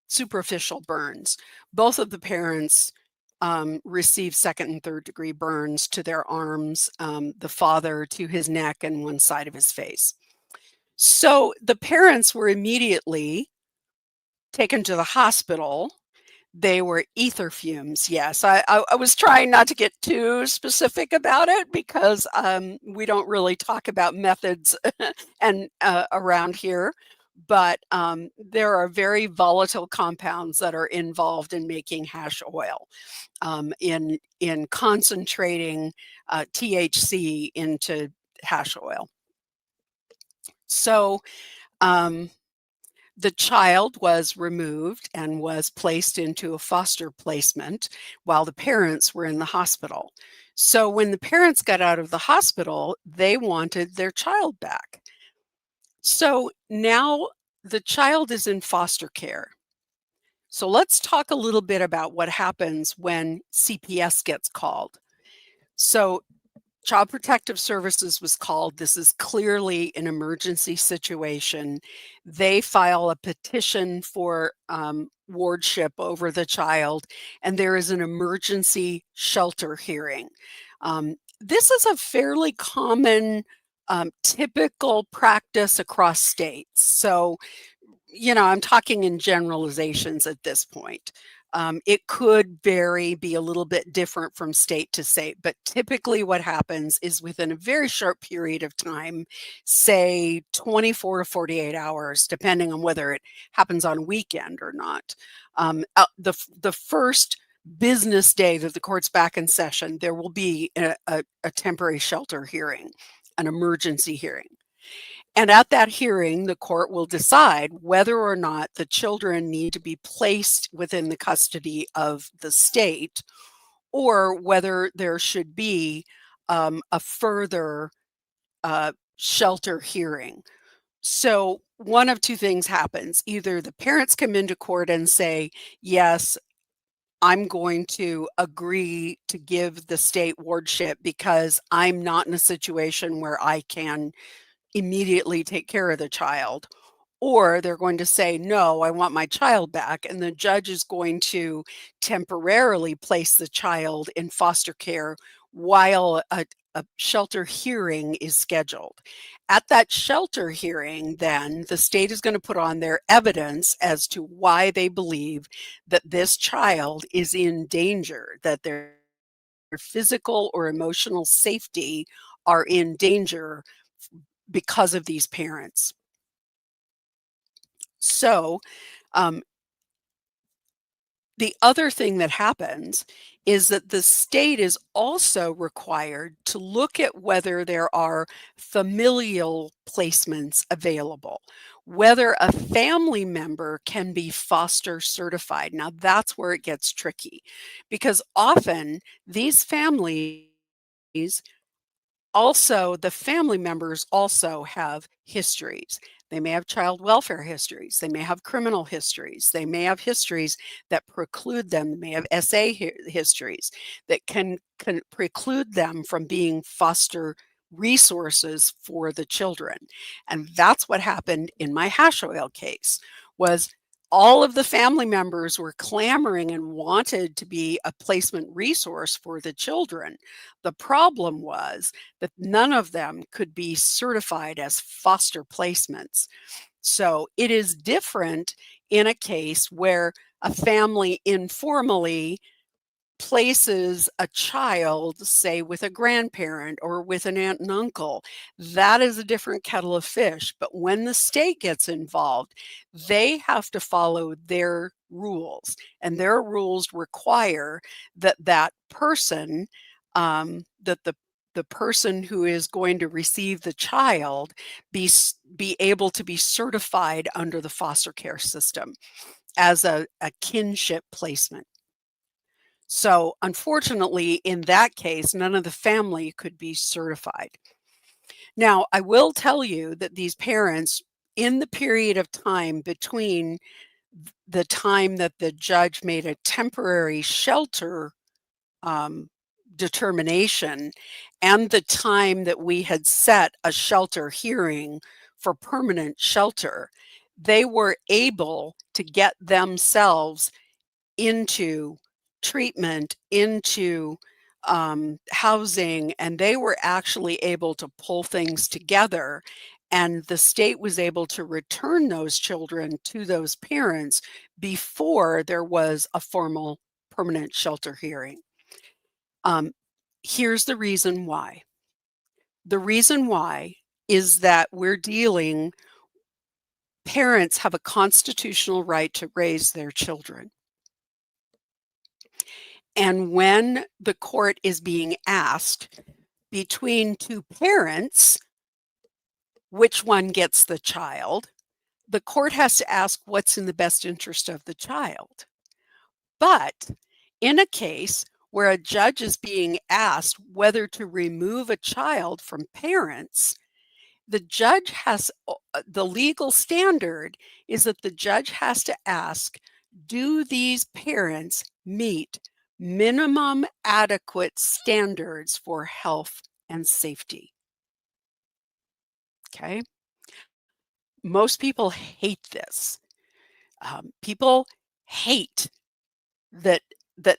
superficial burns. Both of the parents received 2nd and 3rd degree burns to their arms, the father to his neck and one side of his face. So the parents were immediately taken to the hospital. They were ether fumes. Yes, I was trying not to get too specific about it because we don't really talk about methods and around here. But there are very volatile compounds that are involved in making hash oil, in concentrating THC into hash oil. So the child was removed and was placed into a foster placement while the parents were in the hospital. So when the parents got out of the hospital, they wanted their child back. So now the child is in foster care. So let's talk a little bit about what happens when CPS gets called. So Child Protective Services was called. This is clearly an emergency situation. They file a petition for wardship over the child, and there is an emergency shelter hearing. This is a fairly common, typical practice across states. So, I'm talking in generalizations at this point. It could vary, be a little bit different from state to state, but typically what happens is within a very short period of time, say 24 to 48 hours, depending on whether it happens on weekend or not. The first business day that the court's back in session, there will be a temporary shelter hearing, an emergency hearing. And at that hearing, the court will decide whether or not the children need to be placed within the custody of the state, or whether there should be a further shelter hearing. So one of two things happens. Either the parents come into court and say, yes, I'm going to agree to give the state wardship because I'm not in a situation where I can immediately take care of the child. or they're going to say, no, I want my child back. And the judge is going to temporarily place the child in foster care while a shelter hearing is scheduled. At that shelter hearing, then the state is going to put on their evidence as to why they believe that this child is in danger, that their physical or emotional safety are in danger because of these parents. So, um, the other thing that happens is that the state is also required to look at whether there are familial placements available, whether a family member can be foster certified. Now, that's where it gets tricky because often these families also, the family members also have histories. They may have child welfare histories. They may have criminal histories. They may have histories that preclude them. They may have histories that can preclude them from being foster resources for the children. And that's what happened in my hash oil case was all of the family members were clamoring and wanted to be a placement resource for the children. The problem was that none of them could be certified as foster placements. So it is different in a case where a family informally places a child, say, with a grandparent or with an aunt and uncle. That is a different kettle of fish. But when the state gets involved, they have to follow their rules, and their rules require that that person, that the person who is going to receive the child be able to be certified under the foster care system as a kinship placement. So unfortunately, in that case, none of the family could be certified. Now, I will tell you that these parents, in the period of time between the time that the judge made a temporary shelter determination and the time that we had set a shelter hearing for permanent shelter, they were able to get themselves into treatment, into housing, and they were actually able to pull things together. And the state was able to return those children to those parents before there was a formal permanent shelter hearing. Here's the reason why. The reason why is that parents have a constitutional right to raise their children. And when the court is being asked between two parents, which one gets the child, the court has to ask what's in the best interest of the child. But in a case where a judge is being asked whether to remove a child from parents, the legal standard is that the judge has to ask, do these parents meet minimum adequate standards for health and safety? Okay. Most people hate this. People hate that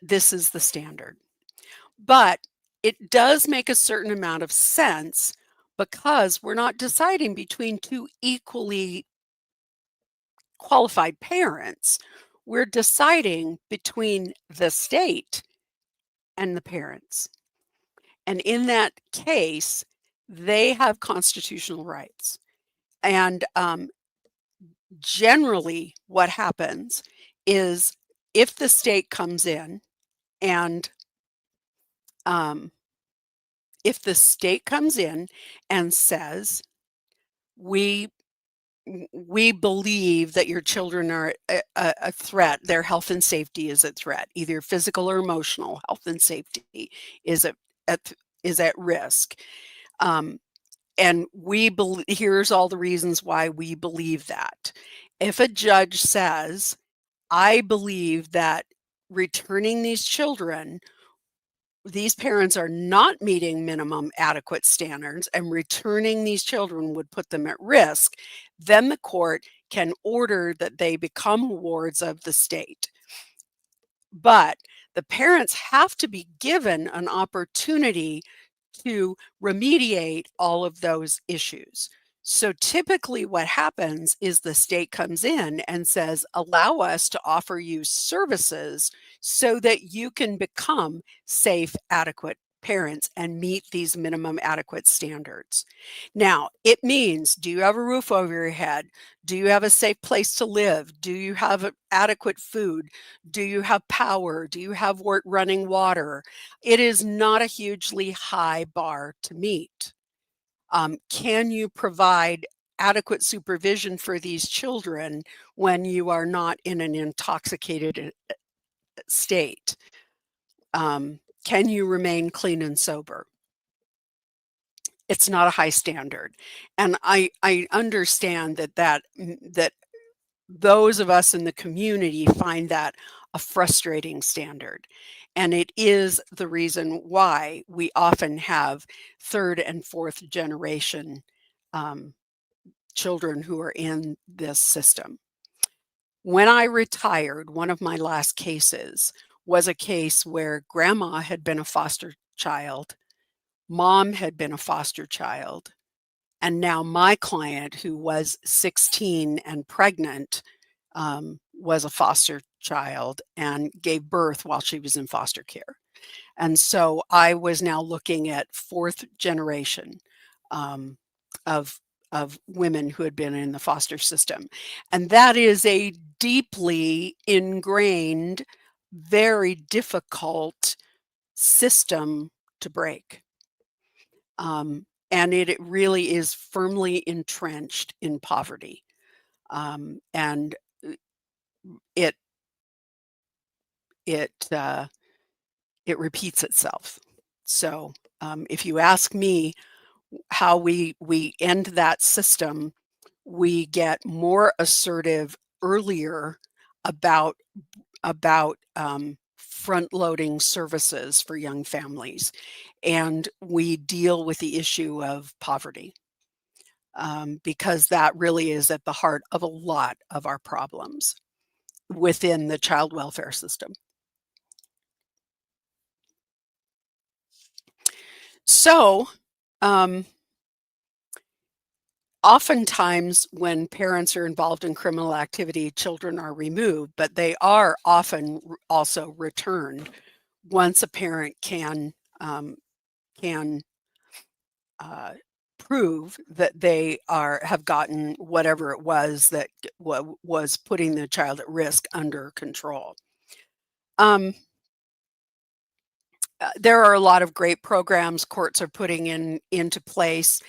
this is the standard, but it does make a certain amount of sense because we're not deciding between two equally qualified parents. We're deciding between the state and the parents. And in that case, they have constitutional rights. And generally, what happens is if the state comes in and if the state comes in and says, we believe that your children are a threat, their health and safety is a threat, either physical or emotional health and safety is at risk. And here's all the reasons why we believe that. If a judge says, I believe that returning these children, these parents are not meeting minimum adequate standards and returning these children would put them at risk, then the court can order that they become wards of the state. But the parents have to be given an opportunity to remediate all of those issues. So typically what happens is the state comes in and says, allow us to offer you services so that you can become safe, adequate parents and meet these minimum adequate standards. Now, it means, do you have a roof over your head? Do you have a safe place to live? Do you have adequate food? Do you have power? Do you have running water? It is not a hugely high bar to meet. Can you provide adequate supervision for these children when you are not in an intoxicated state? Can you remain clean and sober? It's not a high standard. And I understand that those of us in the community find that a frustrating standard. And it is the reason why we often have third and fourth generation children who are in this system. When I retired, one of my last cases was a case where grandma had been a foster child, mom had been a foster child, and now my client, who was 16 and pregnant, was a foster child and gave birth while she was in foster care. And so I was now looking at fourth generation of women who had been in the foster system. And that is a deeply ingrained, very difficult system to break. And it really is firmly entrenched in poverty. And it repeats itself. So if you ask me how we end that system, we get more assertive earlier about front-loading services for young families, and we deal with the issue of poverty because that really is at the heart of a lot of our problems within the child welfare system. So, oftentimes when parents are involved in criminal activity, children are removed, but they are often also returned once a parent can prove that they have gotten whatever it was that was putting the child at risk under control. There are a lot of great programs courts are putting into place.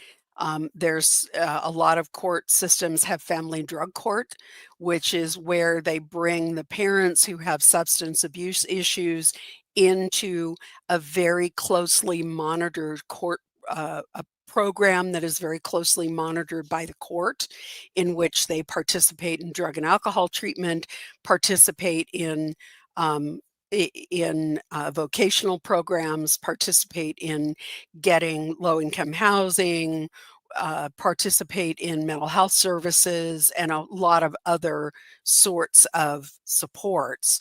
There's a lot of court systems have family drug court, which is where they bring the parents who have substance abuse issues into a very closely monitored court, a program that is very closely monitored by the court, in which they participate in drug and alcohol treatment, participate in vocational programs, participate in getting low-income housing, participate in mental health services, and a lot of other sorts of supports.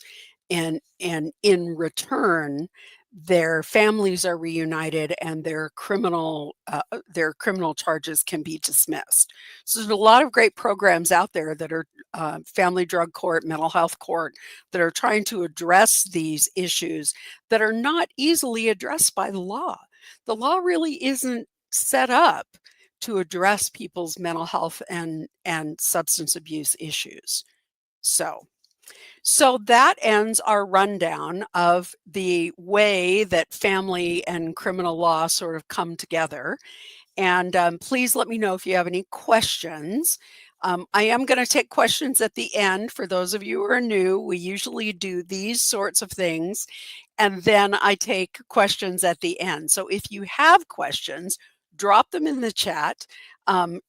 And in return, their families are reunited and their criminal charges can be dismissed. So there's a lot of great programs out there that are family drug court, mental health court, that are trying to address these issues that are not easily addressed by the law. The law really isn't set up to address people's mental health and substance abuse issues. So that ends our rundown of the way that family and criminal law sort of come together. And please let me know if you have any questions. I am going to take questions at the end. For those of you who are new, we usually do these sorts of things, and then I take questions at the end. So if you have questions, drop them in the chat.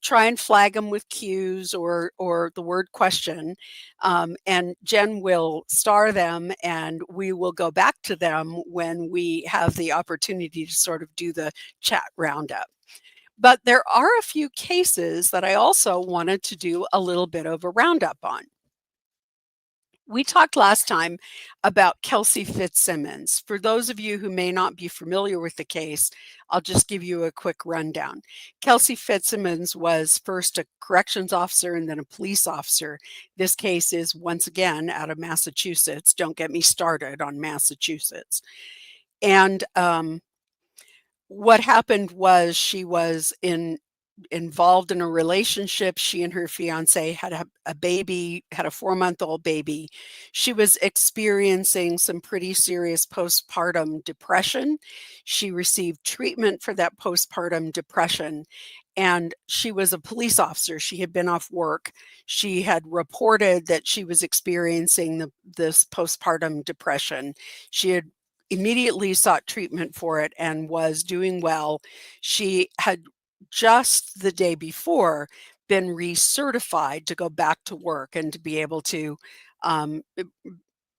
Try and flag them with Q's or the word question, and Jen will star them, and we will go back to them when we have the opportunity to sort of do the chat roundup. But there are a few cases that I also wanted to do a little bit of a roundup on. We talked last time about Kelsey Fitzsimmons. For those of you who may not be familiar with the case, I'll just give you a quick rundown. Kelsey Fitzsimmons was first a corrections officer and then a police officer. This case is once again out of Massachusetts. Don't get me started on Massachusetts. And what happened was she was involved in a relationship. She and her fiance had a baby, had a 4-month-old baby. She was experiencing some pretty serious postpartum depression. She received treatment for that postpartum depression, and she was a police officer. She had been off work. She had reported that she was experiencing this postpartum depression. She had immediately sought treatment for it and was doing well. She had just the day before been recertified to go back to work and to be able to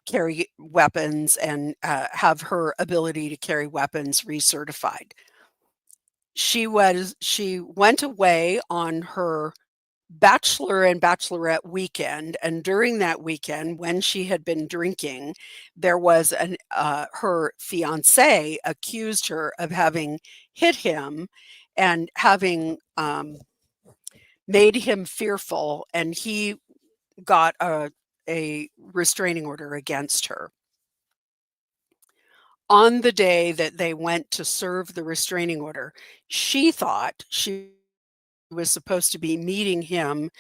carry weapons and have her ability to carry weapons recertified. She went away on her bachelor and bachelorette weekend, and during that weekend, when she had been drinking, there was her fiance accused her of having hit him and having made him fearful, and he got a restraining order against her. On the day that they went to serve the restraining order, she thought she was supposed to be meeting him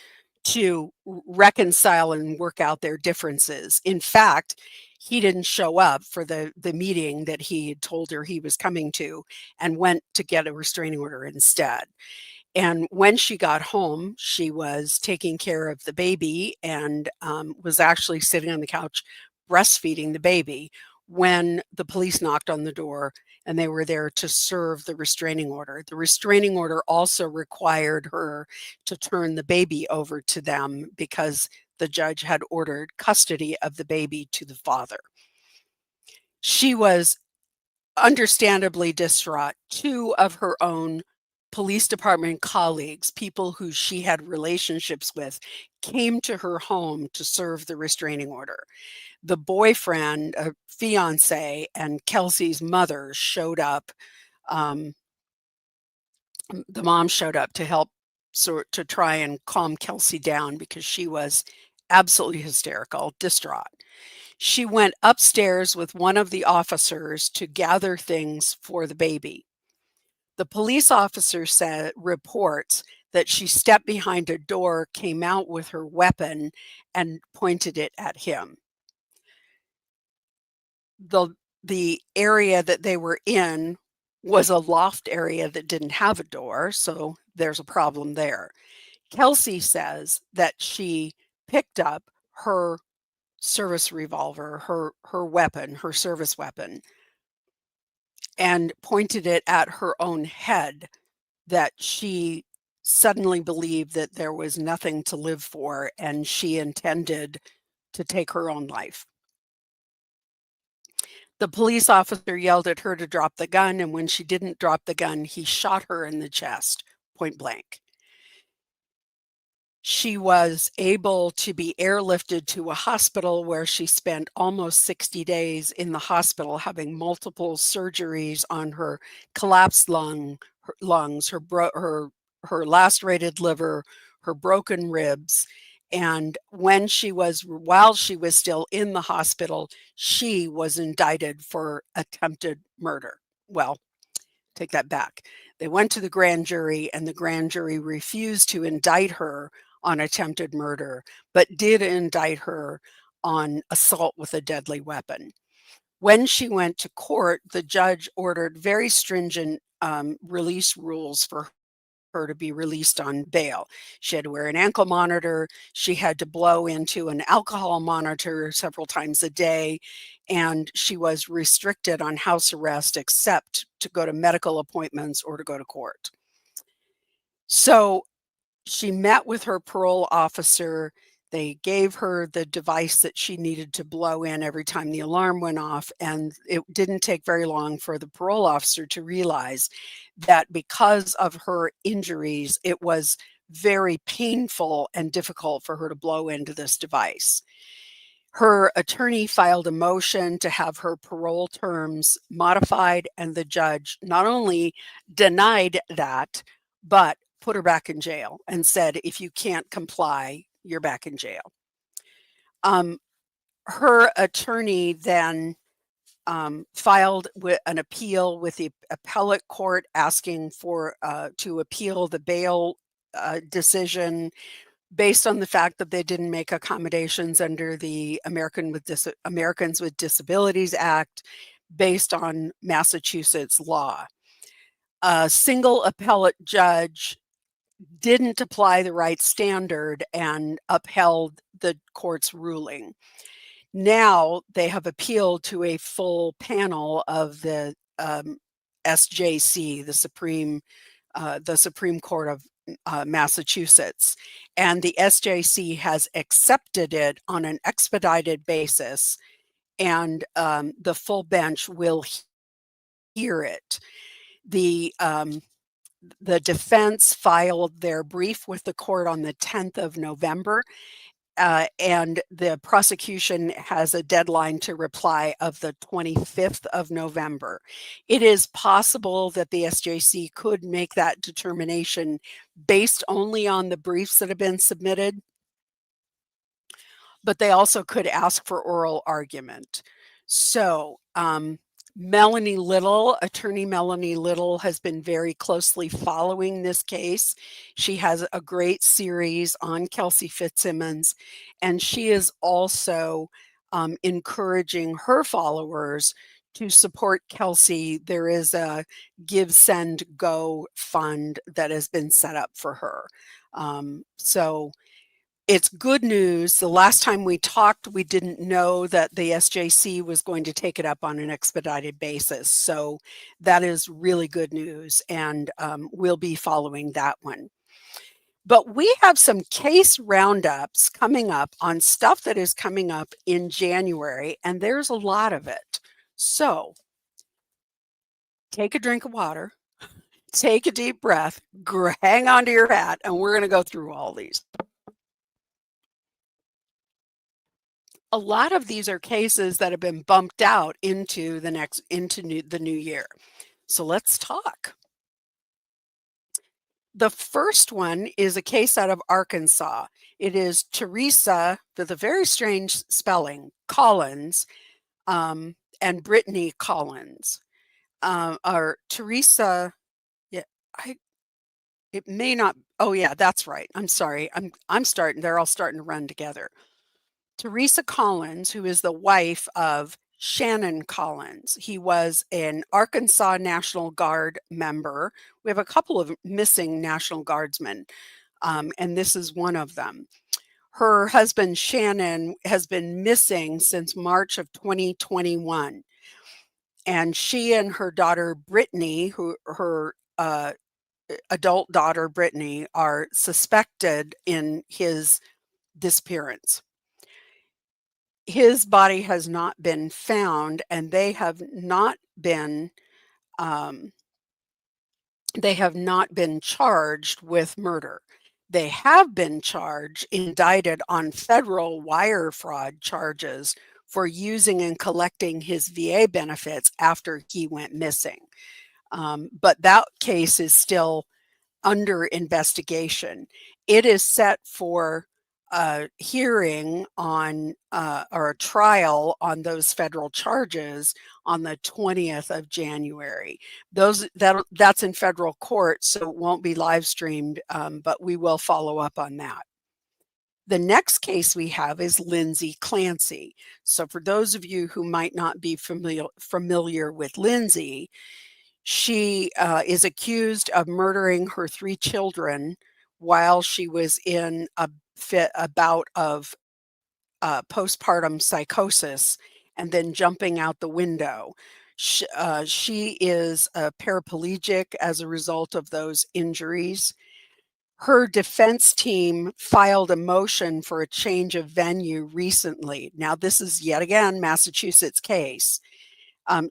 to reconcile and work out their differences. In fact, he didn't show up for the meeting that he had told her he was coming to and went to get a restraining order instead. And when she got home, she was taking care of the baby and was actually sitting on the couch breastfeeding the baby when the police knocked on the door, and they were there to serve the restraining order. The restraining order also required her to turn the baby over to them because the judge had ordered custody of the baby to the father. She was understandably distraught. Two of her own police department colleagues, people who she had relationships with, came to her home to serve the restraining order. The boyfriend, fiance, and Kelsey's mother showed up. The mom showed up to help to try and calm Kelsey down because she was absolutely hysterical, distraught. She went upstairs with one of the officers to gather things for the baby. The police officer reports that she stepped behind a door, came out with her weapon, and pointed it at him. The area that they were in was a loft area that didn't have a door, so there's a problem there. Kelsey says that she picked up her service revolver, her weapon, her service weapon, and pointed it at her own head, that she suddenly believed that there was nothing to live for and she intended to take her own life. The police officer yelled at her to drop the gun, and when she didn't drop the gun, he shot her in the chest, point blank. She was able to be airlifted to a hospital where she spent almost 60 days in the hospital, having multiple surgeries on her collapsed lungs, her lacerated liver, her broken ribs. And while she was still in the hospital, she was indicted for attempted murder. Well, take that back. They went to the grand jury, and the grand jury refused to indict her on attempted murder, but did indict her on assault with a deadly weapon. When she went to court, the judge ordered very stringent release rules for her to be released on bail. She had to wear an ankle monitor. She had to blow into an alcohol monitor several times a day. And she was restricted on house arrest except to go to medical appointments or to go to court. So she met with her parole officer. They gave her the device that she needed to blow in every time the alarm went off, and it didn't take very long for the parole officer to realize that because of her injuries, it was very painful and difficult for her to blow into this device. Her attorney filed a motion to have her parole terms modified, and the judge not only denied that, but put her back in jail and said, if you can't comply, you're back in jail. Her attorney then filed an appeal with the appellate court asking for to appeal the bail decision based on the fact that they didn't make accommodations under the Americans with Disabilities Act based on Massachusetts law. A single appellate judge didn't apply the right standard and upheld the court's ruling. Now they have appealed to a full panel of the SJC, the Supreme Court of Massachusetts, and the SJC has accepted it on an expedited basis, and the full bench will hear it. The defense filed their brief with the court on the 10th of November, and the prosecution has a deadline to reply of the 25th of November. It is possible that the SJC could make that determination based only on the briefs that have been submitted, but they also could ask for oral argument. So, Melanie Little, attorney Melanie Little, has been very closely following this case. She has a great series on Kelsey Fitzsimmons, and she is also encouraging her followers to support Kelsey. There is a Give, Send, Go fund that has been set up for her. So it's good news. The last time we talked, we didn't know that the SJC was going to take it up on an expedited basis. So that is really good news, and we'll be following that one. But we have some case roundups coming up on stuff that is coming up in January, and there's a lot of it. So take a drink of water, take a deep breath, hang on to your hat, and we're going to go through all these. A lot of these are cases that have been bumped out into the new year. So let's talk. The first one is a case out of Arkansas. It is Teresa, with a very strange spelling, Collins, and Brittany Collins. Or Teresa, yeah, it may not, oh yeah, that's right. I'm sorry. They're all starting to run together. Teresa Collins, who is the wife of Shannon Collins. He was an Arkansas National Guard member. We have a couple of missing National Guardsmen, and this is one of them. Her husband, Shannon, has been missing since March of 2021. And she and her daughter, Brittany, her adult daughter, Brittany, are suspected in his disappearance. His body has not been found, and they have not been charged with murder. They have been indicted on federal wire fraud charges for using and collecting his VA benefits after he went missing. But that case is still under investigation. It is set for a hearing on or a trial on those federal charges on the 20th of January. That's in federal court, so it won't be live streamed, but we will follow up on that. The next case we have is Lindsay Clancy. So for those of you who might not be familiar with Lindsay, she is accused of murdering her 3 children while she was in a bout of postpartum psychosis and then jumping out the window. She is paraplegic as a result of those injuries. Her defense team filed a motion for a change of venue recently. Now, this is yet again Massachusetts case.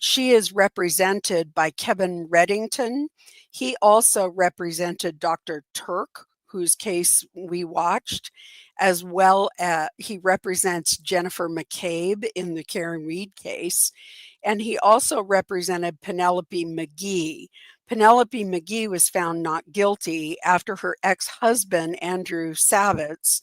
She is represented by Kevin Reddington. He also represented Dr. Turk, whose case we watched, as well as he represents Jennifer McCabe in the Karen Reed case. And he also represented Penelope McGee. Penelope McGee was found not guilty after her ex-husband, Andrew Savitz,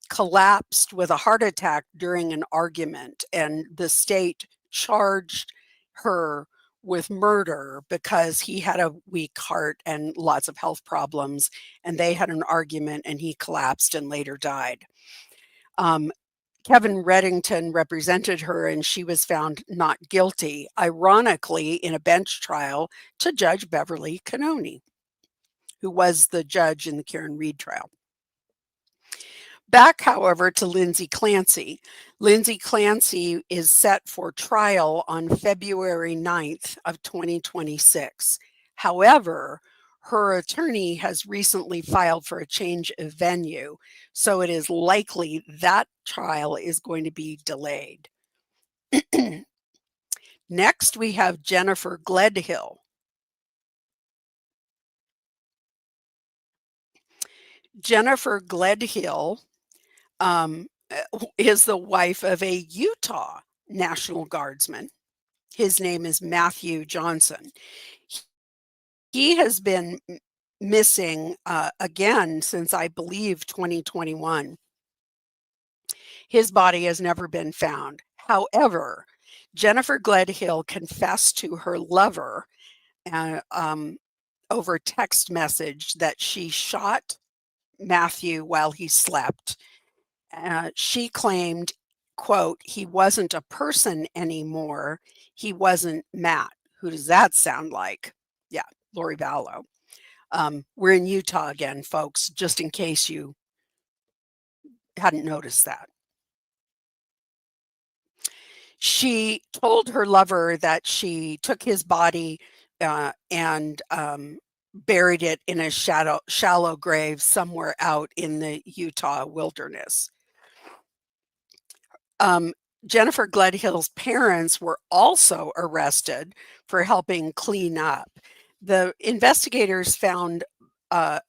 collapsed with a heart attack during an argument, and the state charged her with murder because he had a weak heart and lots of health problems, and they had an argument and he collapsed and later died. Kevin Reddington represented her and she was found not guilty, ironically, in a bench trial to Judge Beverly Cannoni, who was the judge in the Karen Reed trial. Back, however, to Lindsay Clancy. Lindsay Clancy is set for trial on February 9th of 2026. However, her attorney has recently filed for a change of venue, so it is likely that trial is going to be delayed. Next, we have Jennifer Gledhill. Jennifer Gledhill is the wife of a Utah National Guardsman. His name is Matthew Johnson. He has been missing again since, I believe, 2021. His body has never been found. However, Jennifer Gledhill confessed to her lover over text message that she shot Matthew while he slept. She claimed, quote, "He wasn't a person anymore. He wasn't Matt." Who does that sound like? Yeah, Lori Vallow. We're in Utah again, folks, just in case you hadn't noticed that. She told her lover that she took his body and buried it in a shallow grave somewhere out in the Utah wilderness. Jennifer Gledhill's parents were also arrested for helping clean up. The investigators found a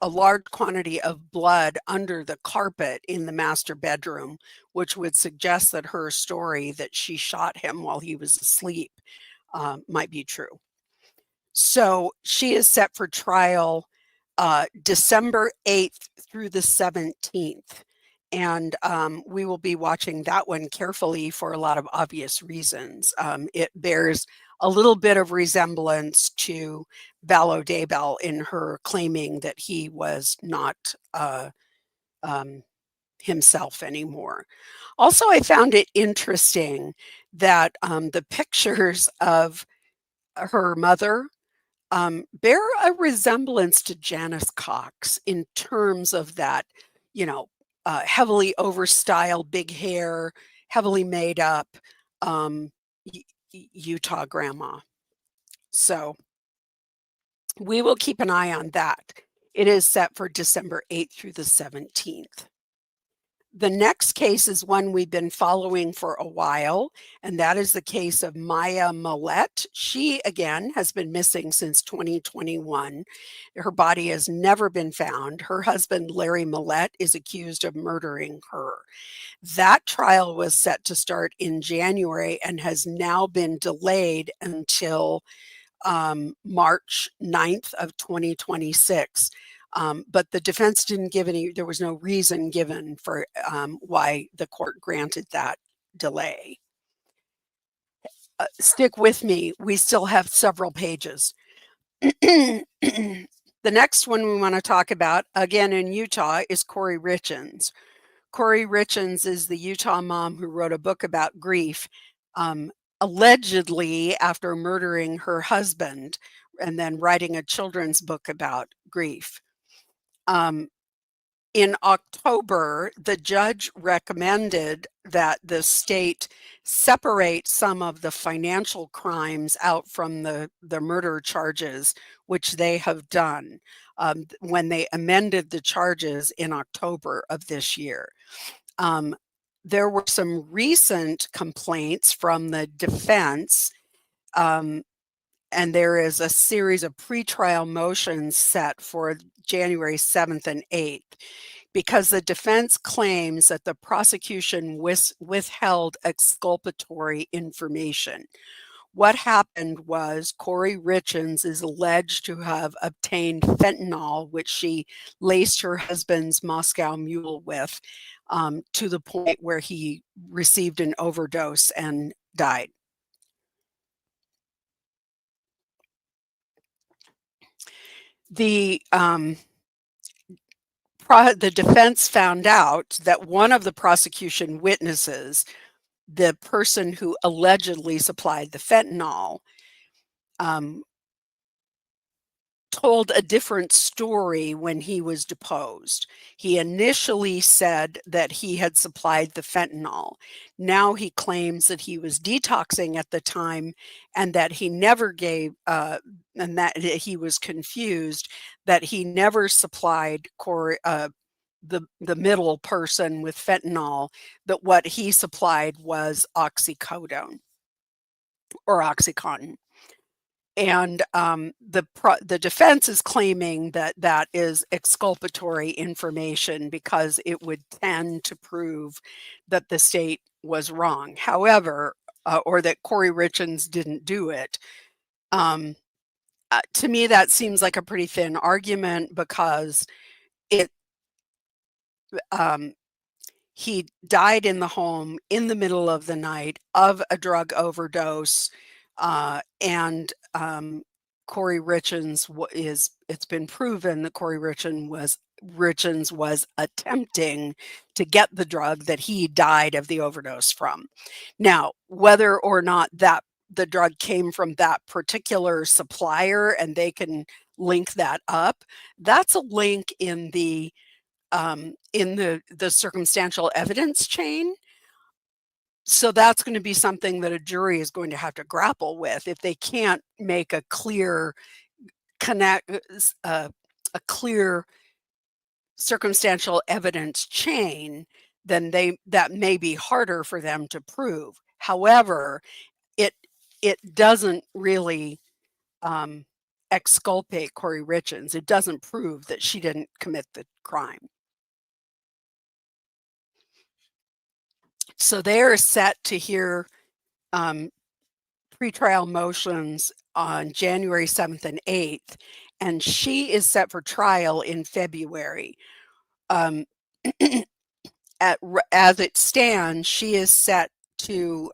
large quantity of blood under the carpet in the master bedroom, which would suggest that her story that she shot him while he was asleep might be true. So she is set for trial December 8th through the 17th. And we will be watching that one carefully for a lot of obvious reasons. It bears a little bit of resemblance to Vallow Daybell in her claiming that he was not himself anymore. Also, I found it interesting that the pictures of her mother bear a resemblance to Janice Cox in terms of that, heavily overstyled, big hair, heavily made up Utah grandma. So we will keep an eye on that. It is set for December 8th through the 17th. The next case is one we've been following for a while, and that is the case of Maya Millette. She, again, has been missing since 2021. Her body has never been found. Her husband, Larry Millette, is accused of murdering her. That trial was set to start in January and has now been delayed until March 9th of 2026. But the defense didn't give there was no reason given for why the court granted that delay. Stick with me. We still have several pages. The next one we want to talk about, again in Utah, is Corey Richens. Corey Richens is the Utah mom who wrote a book about grief, allegedly after murdering her husband and then writing a children's book about grief. in October, the judge recommended that the state separate some of the financial crimes out from the murder charges, which they have done when they amended the charges in October of this year. There were some recent complaints from the defense, and there is a series of pretrial motions set for January 7th and 8th because the defense claims that the prosecution withheld exculpatory information. What happened was Corey Richens is alleged to have obtained fentanyl, which she laced her husband's Moscow Mule with, to the point where he received an overdose and died. The defense found out that one of the prosecution witnesses, the person who allegedly supplied the fentanyl, told a different story when he was deposed. He initially said that he had supplied the fentanyl. Now he claims that he was detoxing at the time and that he never gave, and that he was confused, that he never supplied the middle person with fentanyl, that what he supplied was oxycodone or Oxycontin. And the defense is claiming that that is exculpatory information because it would tend to prove that the state was wrong. However, or that Corey Richens didn't do it. To me, that seems like a pretty thin argument because it he died in the home in the middle of the night of a drug overdose, and Corey Richens it's been proven that Corey Richens was attempting to get the drug that he died of the overdose from. Now, whether or not that the drug came from that particular supplier and they can link that up, that's a link in the circumstantial evidence chain. So that's going to be something that a jury is going to have to grapple with. If they can't make a clear a clear circumstantial evidence chain, then that may be harder for them to prove. However, it doesn't really exculpate Corey Richens. It doesn't prove that she didn't commit the crime. So they are set to hear pretrial motions on January 7th and 8th, and she is set for trial in February. As it stands, she is set to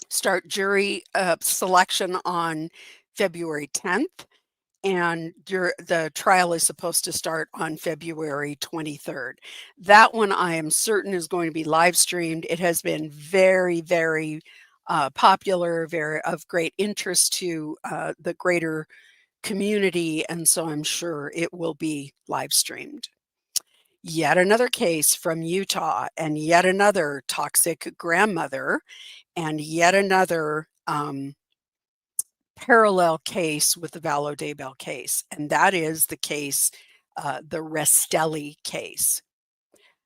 start jury selection on February 10th. And the trial is supposed to start on February 23rd. That one I am certain is going to be live streamed. It has been very, very popular, very of great interest to the greater community, and so I'm sure it will be live streamed. Yet another case from Utah, and yet another toxic grandmother, and yet another parallel case with the Vallow-Daybell case, and that is the case, the Restelli case.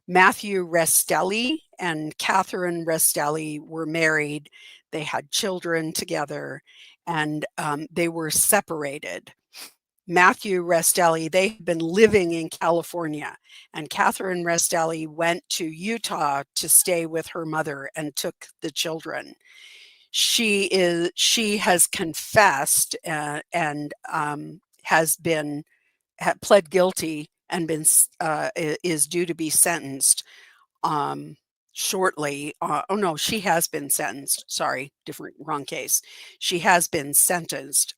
Matthew Restelli and Catherine Restelli were married. They had children together, and they were separated. Matthew Restelli, they had been living in California, and Catherine Restelli went to Utah to stay with her mother and took the children. She has confessed and has pled guilty and is due to be sentenced shortly. Oh no, she has been sentenced. Sorry, wrong case. She has been sentenced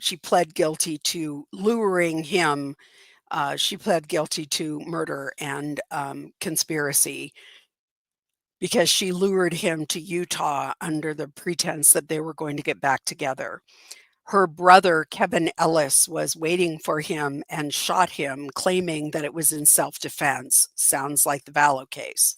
she pled guilty to luring him. She pled guilty to murder and conspiracy because she lured him to Utah under the pretense that they were going to get back together. Her brother, Kevin Ellis, was waiting for him and shot him, claiming that it was in self-defense. Sounds like the Vallow case.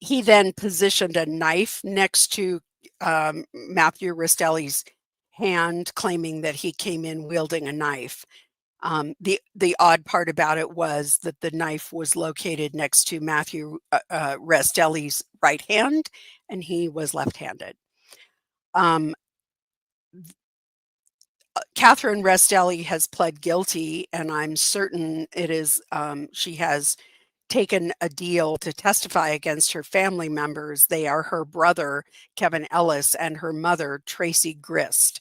He then positioned a knife next to Matthew Rastelli's hand, claiming that he came in wielding a knife. The odd part about it was that the knife was located next to Matthew Rastelli's right hand, and he was left-handed. Catherine Rastelli has pled guilty, and I'm certain it is she has taken a deal to testify against her family members. They are her brother, Kevin Ellis, and her mother, Tracy Grist.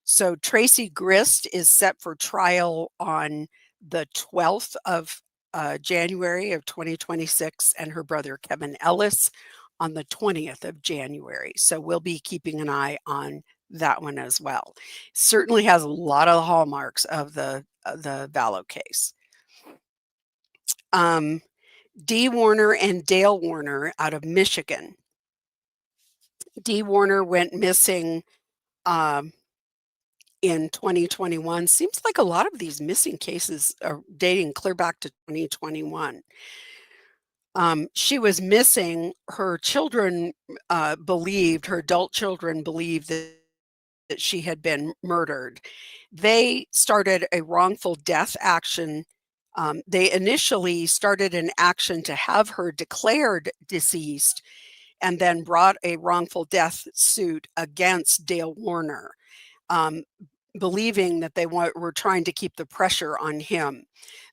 So Tracy Grist is set for trial on the 12th of January of 2026, and her brother, Kevin Ellis, on the 20th of January. So we'll be keeping an eye on that one as well. Certainly has a lot of the hallmarks of the Vallow case. Dee Warner and Dale Warner out of Michigan. Dee Warner went missing in 2021. Seems like a lot of these missing cases are dating clear back to 2021. She was missing. Her children her adult children believed that she had been murdered. They started a wrongful death action. They initially started an action to have her declared deceased and then brought a wrongful death suit against Dale Warner, believing that they were trying to keep the pressure on him.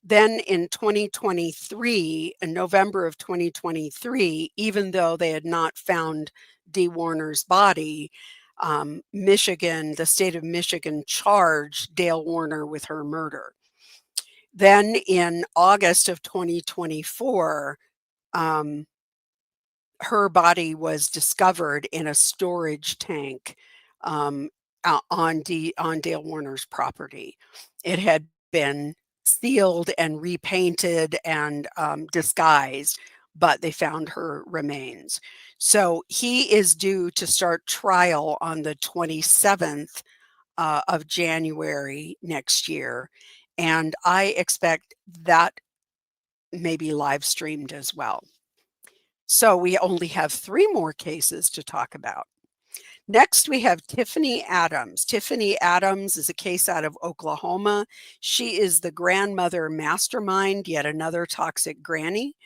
Then in 2023, in November of 2023, even though they had not found Dee Warner's body, Michigan, the state of Michigan, charged Dale Warner with her murder. Then in August of 2024, her body was discovered in a storage tank on Dale Warner's property. It had been sealed and repainted and disguised, but they found her remains. So he is due to start trial on the 27th of January next year. And I expect that may be live streamed as well. So we only have 3 more cases to talk about. Next, we have Tiffany Adams. Tiffany Adams is a case out of Oklahoma. She is the grandmother mastermind, yet another toxic granny.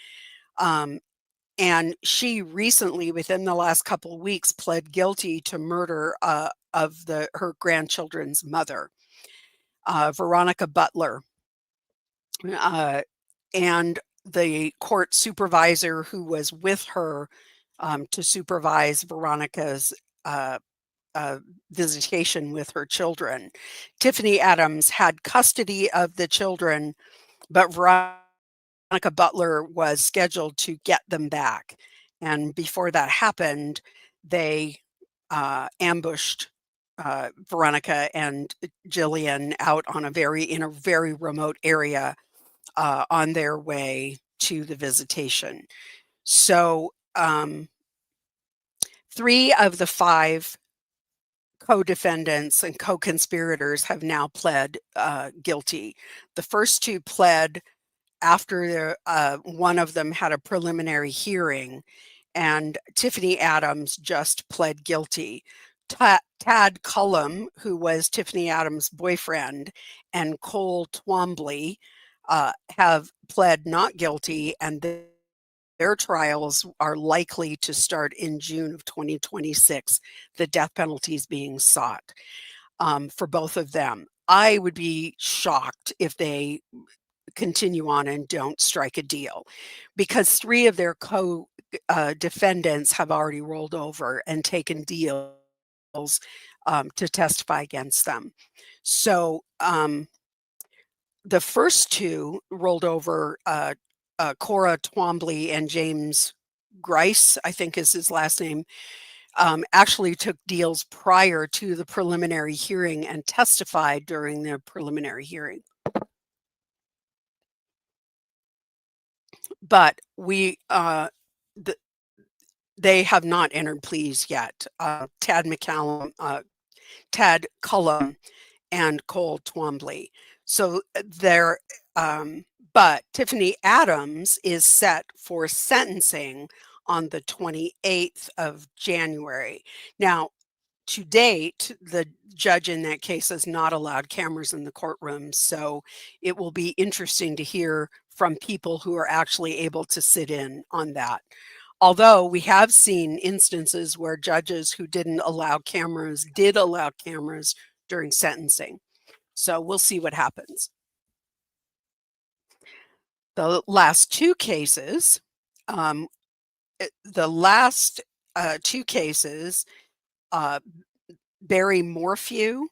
And she recently, within the last couple of weeks, pled guilty to murder of her grandchildren's mother, Veronica Butler. And the court supervisor who was with her to supervise Veronica's visitation with her children. Tiffany Adams had custody of the children, but Veronica Butler was scheduled to get them back. And before that happened, they ambushed Veronica and Jillian out on in a very remote area on their way to the visitation. So 3 of the 5 co-defendants and co-conspirators have now pled guilty. The first 2 pled after one of them had a preliminary hearing, and Tiffany Adams just pled guilty. Tad Cullum, who was Tiffany Adams' boyfriend, and Cole Twombly have pled not guilty, and their trials are likely to start in June of 2026. The death penalty is being sought for both of them. I would be shocked if they continue on and don't strike a deal, because 3 of their co-defendants have already rolled over and taken deals to testify against them. So the first 2 rolled over, Cora Twombly and James Grice, I think is his last name, actually took deals prior to the preliminary hearing and testified during the preliminary hearing. But they have not entered pleas yet. Tad Cullum and Cole Twombly. So they're, but Tiffany Adams is set for sentencing on the 28th of January. Now, to date, the judge in that case has not allowed cameras in the courtroom. So it will be interesting to hear from people who are actually able to sit in on that. Although we have seen instances where judges who didn't allow cameras did allow cameras during sentencing. So we'll see what happens. The last two cases, Barry Morphew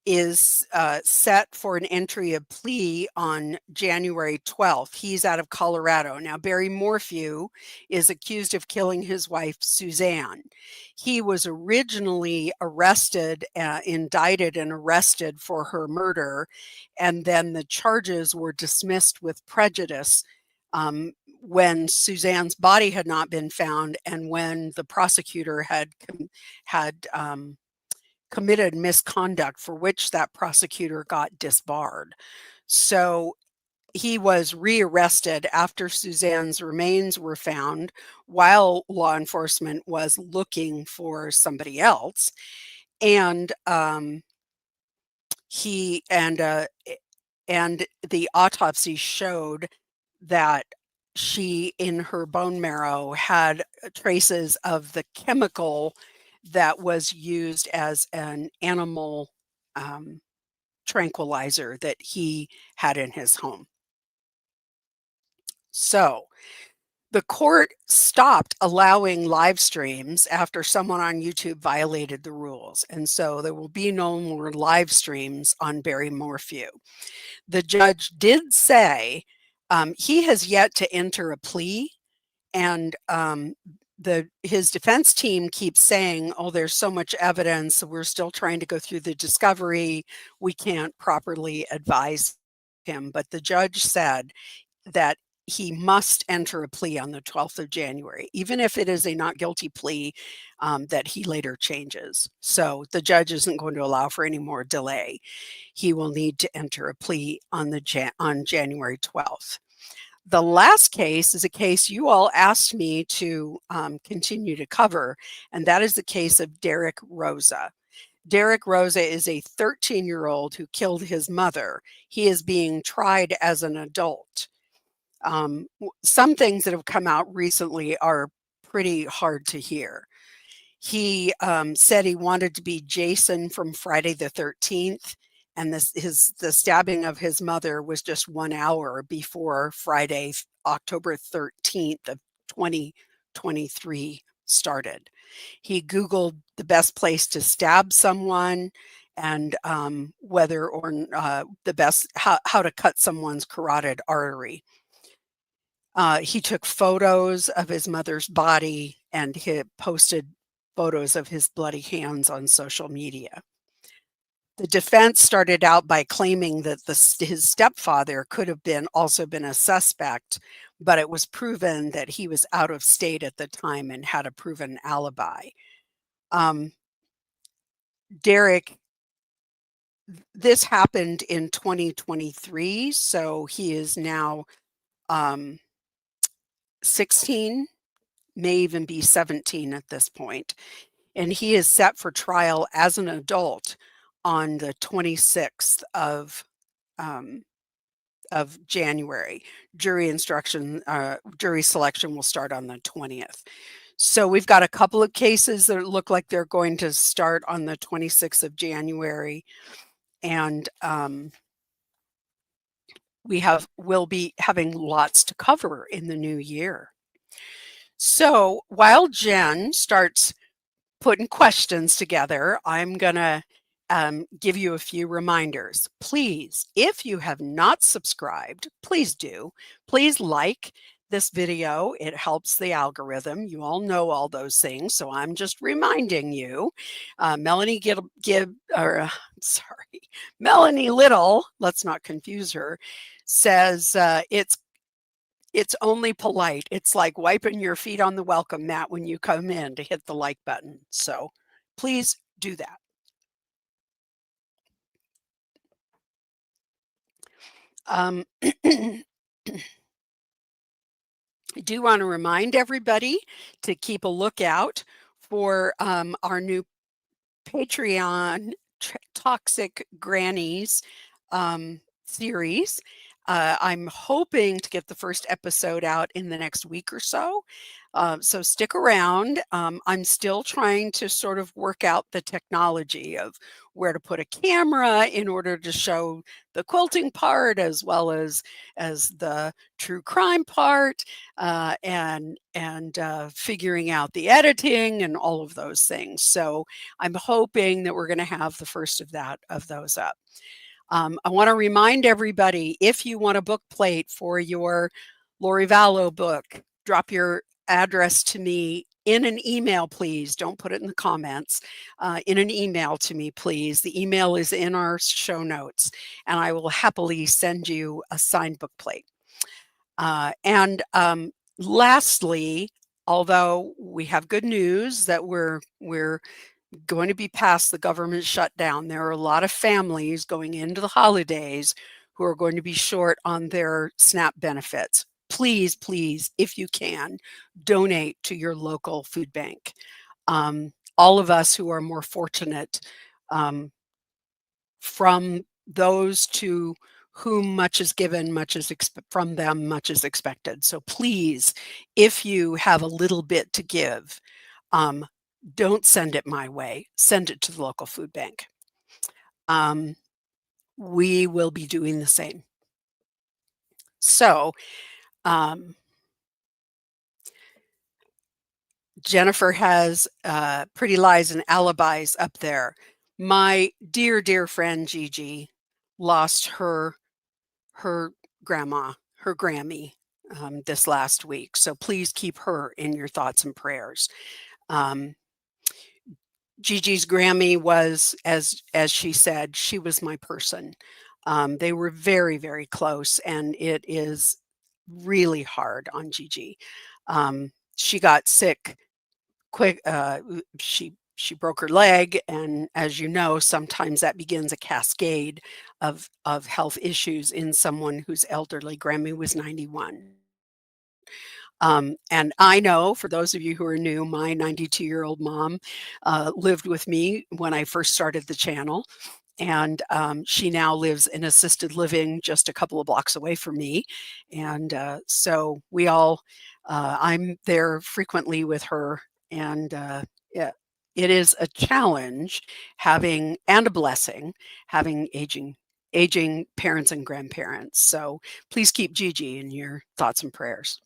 is set for an entry of plea on January 12th. He's out of Colorado. Now, Barry Morphew is accused of killing his wife, Suzanne. He was originally indicted and arrested for her murder, and then the charges were dismissed with prejudice when Suzanne's body had not been found and when the prosecutor had committed misconduct for which that prosecutor got disbarred. So he was rearrested after Suzanne's remains were found while law enforcement was looking for somebody else. And the autopsy showed that she, in her bone marrow, had traces of the chemical that was used as an animal tranquilizer that he had in his home. So the court stopped allowing live streams after someone on YouTube violated the rules. And so there will be no more live streams on Barry Morphew. The judge did say he has yet to enter a plea, and his defense team keeps saying, oh, there's so much evidence, we're still trying to go through the discovery, we can't properly advise him. But the judge said that he must enter a plea on the 12th of January, even if it is a not guilty plea that he later changes. So the judge isn't going to allow for any more delay. He will need to enter a plea on January 12th. The last case is a case you all asked me to continue to cover, and that is the case of Derek Rosa. Derek Rosa is a 13-year-old who killed his mother. He is being tried as an adult. Some things that have come out recently are pretty hard to hear. He said he wanted to be Jason from Friday the 13th, and the stabbing of his mother was just 1 hour before Friday, October 13th of 2023 started. He Googled the best place to stab someone and whether or the best, how to cut someone's carotid artery. He took photos of his mother's body and he posted photos of his bloody hands on social media. The defense started out by claiming that his stepfather could have also been a suspect, but it was proven that he was out of state at the time and had a proven alibi. Derek, this happened in 2023, so he is now 16, may even be 17 at this point. And he is set for trial as an adult on the 26th of January. Jury selection will start on the 20th. So we've got a couple of cases that look like they're going to start on the 26th of January. And we'll be having lots to cover in the new year. So while Jen starts putting questions together, I'm going to give you a few reminders. Please, if you have not subscribed, please do. Please like this video. It helps the algorithm. You all know all those things, so I'm just reminding you. Melanie Melanie Little, let's not confuse her, says It's only polite. It's like wiping your feet on the welcome mat when you come in to hit the like button. So please do that. I do want to remind everybody to keep a lookout for our new Patreon Toxic Grannies series. I'm hoping to get the first episode out in the next week or so. So stick around. I'm still trying to sort of work out the technology of where to put a camera in order to show the quilting part as well as the true crime part, and figuring out the editing and all of those things. So I'm hoping that we're going to have the first of those up. I want to remind everybody, if you want a book plate for your Lori Vallow book, drop your address to me in an email, please. Don't put it in the comments. In an email to me, please. The email is in our show notes, and I will happily send you a signed book plate. And lastly, although we have good news that we're going to be past the government shutdown, there are a lot of families going into the holidays who are going to be short on their SNAP benefits. Please, please, if you can, donate to your local food bank. All of us who are more fortunate, from those to whom much is given, much is from them, much is expected. So please, if you have a little bit to give, don't send it my way. Send it to the local food bank. We will be doing the same. So, Jennifer has Pretty Lies and Alibis up there. My dear, dear friend Gigi lost her grandma, her Grammy, this last week. So please keep her in your thoughts and prayers. Gigi's Grammy was, as she said, she was my person. They were very, very close, and it is really hard on Gigi. She got sick quick. She broke her leg, and as you know, sometimes that begins a cascade of health issues in someone who's elderly. Grammy was 91. And I know, for those of you who are new, my 92-year-old mom lived with me when I first started the channel. And she now lives in assisted living just a couple of blocks away from me. And so we all, I'm there frequently with her. And yeah, it is a challenge having, and a blessing, having aging parents and grandparents. So please keep Gigi in your thoughts and prayers.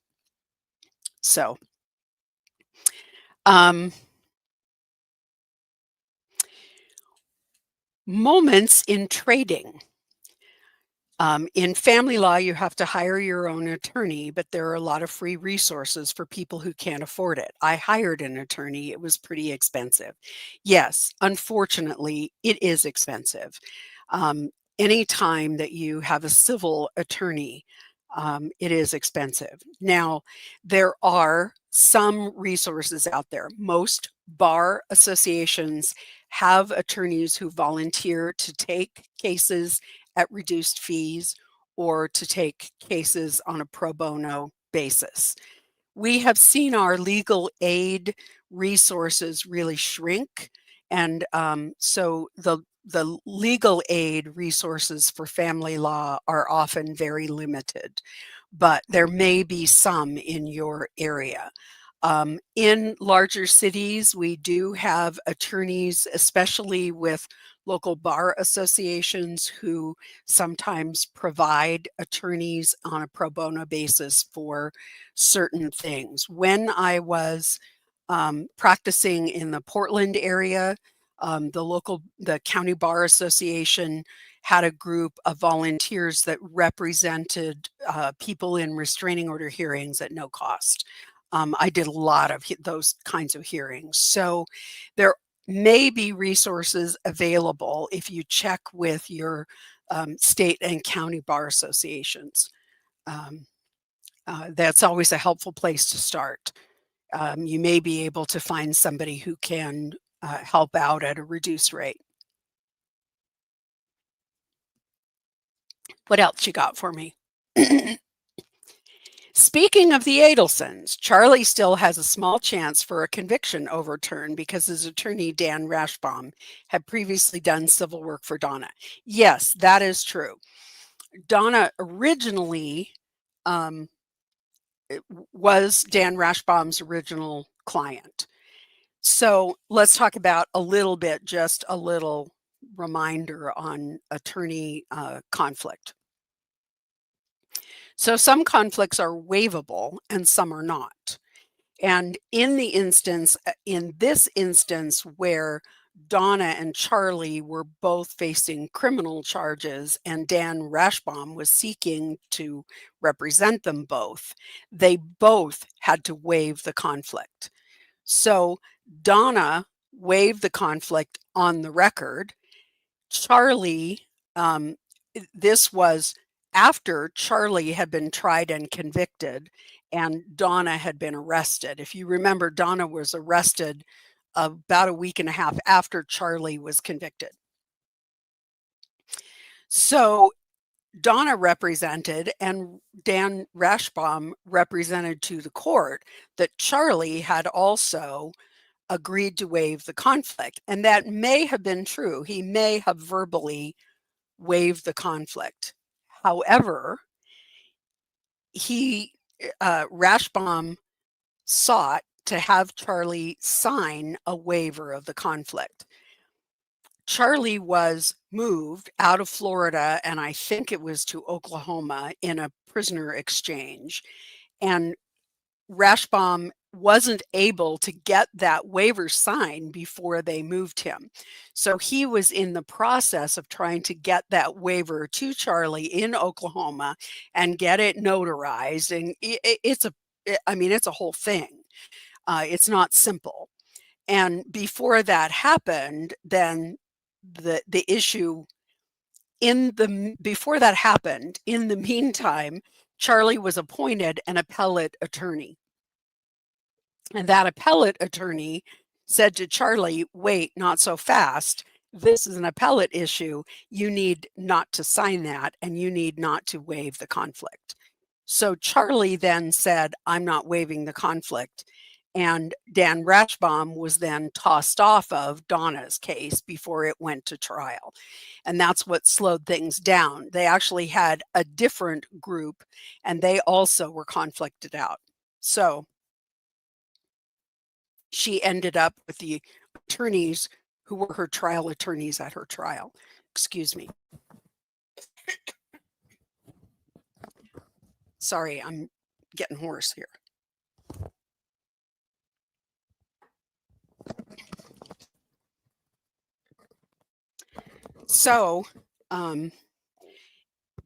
So, moments in trading. In family law, you have to hire your own attorney, but there are a lot of free resources for people who can't afford it. I hired an attorney. It was pretty expensive. Yes, unfortunately, it is expensive. Anytime that you have a civil attorney, it is expensive. Now, there are some resources out there. Most bar associations have attorneys who volunteer to take cases at reduced fees or to take cases on a pro bono basis. We have seen our legal aid resources really shrink. And so the legal aid resources for family law are often very limited, but there may be some in your area. In larger cities, we do have attorneys, especially with local bar associations, who sometimes provide attorneys on a pro bono basis for certain things. When I was practicing in the Portland area, the County Bar Association had a group of volunteers that represented people in restraining order hearings at no cost. I did a lot of those kinds of hearings. So there may be resources available if you check with your state and county bar associations. That's always a helpful place to start. You may be able to find somebody who can help out at a reduced rate. What else you got for me? Speaking of the Adelsons, Charlie still has a small chance for a conviction overturned because his attorney, Dan Rashbaum, had previously done civil work for Donna. Yes, that is true. Donna originally was Dan Rashbaum's original client. So let's talk about just a little reminder on attorney conflict. So some conflicts are waivable and some are not. And in this instance where Donna and Charlie were both facing criminal charges and Dan Rashbaum was seeking to represent them both, they both had to waive the conflict. So Donna waived the conflict on the record. Charlie, this was after Charlie had been tried and convicted and Donna had been arrested. If you remember, Donna was arrested about a week and a half after Charlie was convicted. So Donna represented and Dan Rashbaum represented to the court that Charlie had also agreed to waive the conflict. And that may have been true. He may have verbally waived the conflict. However, Rashbaum sought to have Charlie sign a waiver of the conflict. Charlie was moved out of Florida, and I think it was to Oklahoma in a prisoner exchange. And Rashbaum wasn't able to get that waiver signed before they moved him. So he was in the process of trying to get that waiver to Charlie in Oklahoma and get it notarized. And it's a whole thing. It's not simple. And before that happened, then the issue before that happened, in the meantime, Charlie was appointed an appellate attorney. And that appellate attorney said to Charlie, wait, not so fast. This is an appellate issue. You need not to sign that, and you need not to waive the conflict. So Charlie then said, I'm not waiving the conflict. And Dan Rashbaum was then tossed off of Donna's case before it went to trial. And that's what slowed things down. They actually had a different group, and they also were conflicted out. So she ended up with the attorneys who were her trial attorneys at her trial. Excuse me. Sorry, I'm getting hoarse here. So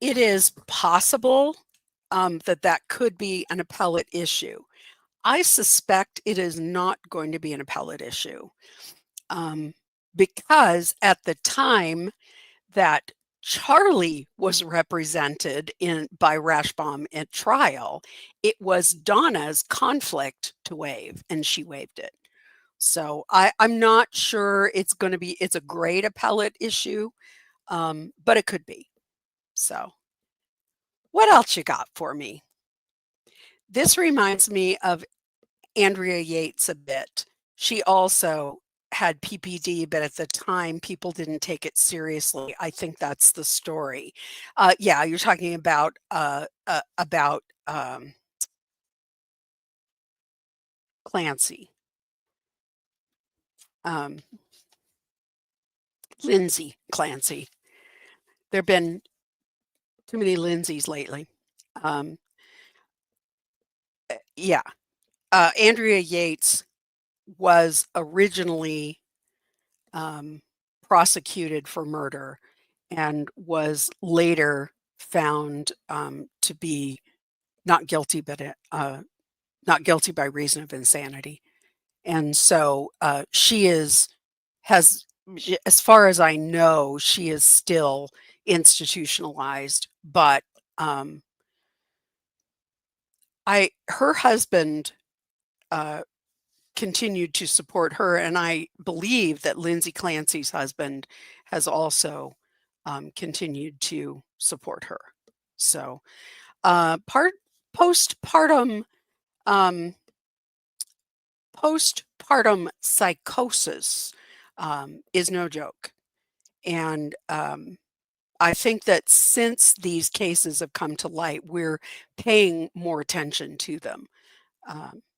it is possible that could be an appellate issue. I suspect it is not going to be an appellate issue because at the time that Charlie was represented by Rashbaum at trial, it was Donna's conflict to waive, and she waived it. So I'm not sure it's a great appellate issue, but it could be. So what else you got for me? This reminds me of Andrea Yates a bit. She also had PPD, but at the time people didn't take it seriously. I think that's the story. Yeah, you're talking about Clancy. Lindsay Clancy. There have been too many Lindsays lately. Yeah. Andrea Yates was originally prosecuted for murder and was later found to be not guilty, but not guilty by reason of insanity. And so she has, as far as I know, she is still institutionalized, but her husband continued to support her, and I believe that Lindsay Clancy's husband has also continued to support her. So postpartum um, postpartum psychosis is no joke. And I think that since these cases have come to light, we're paying more attention to them.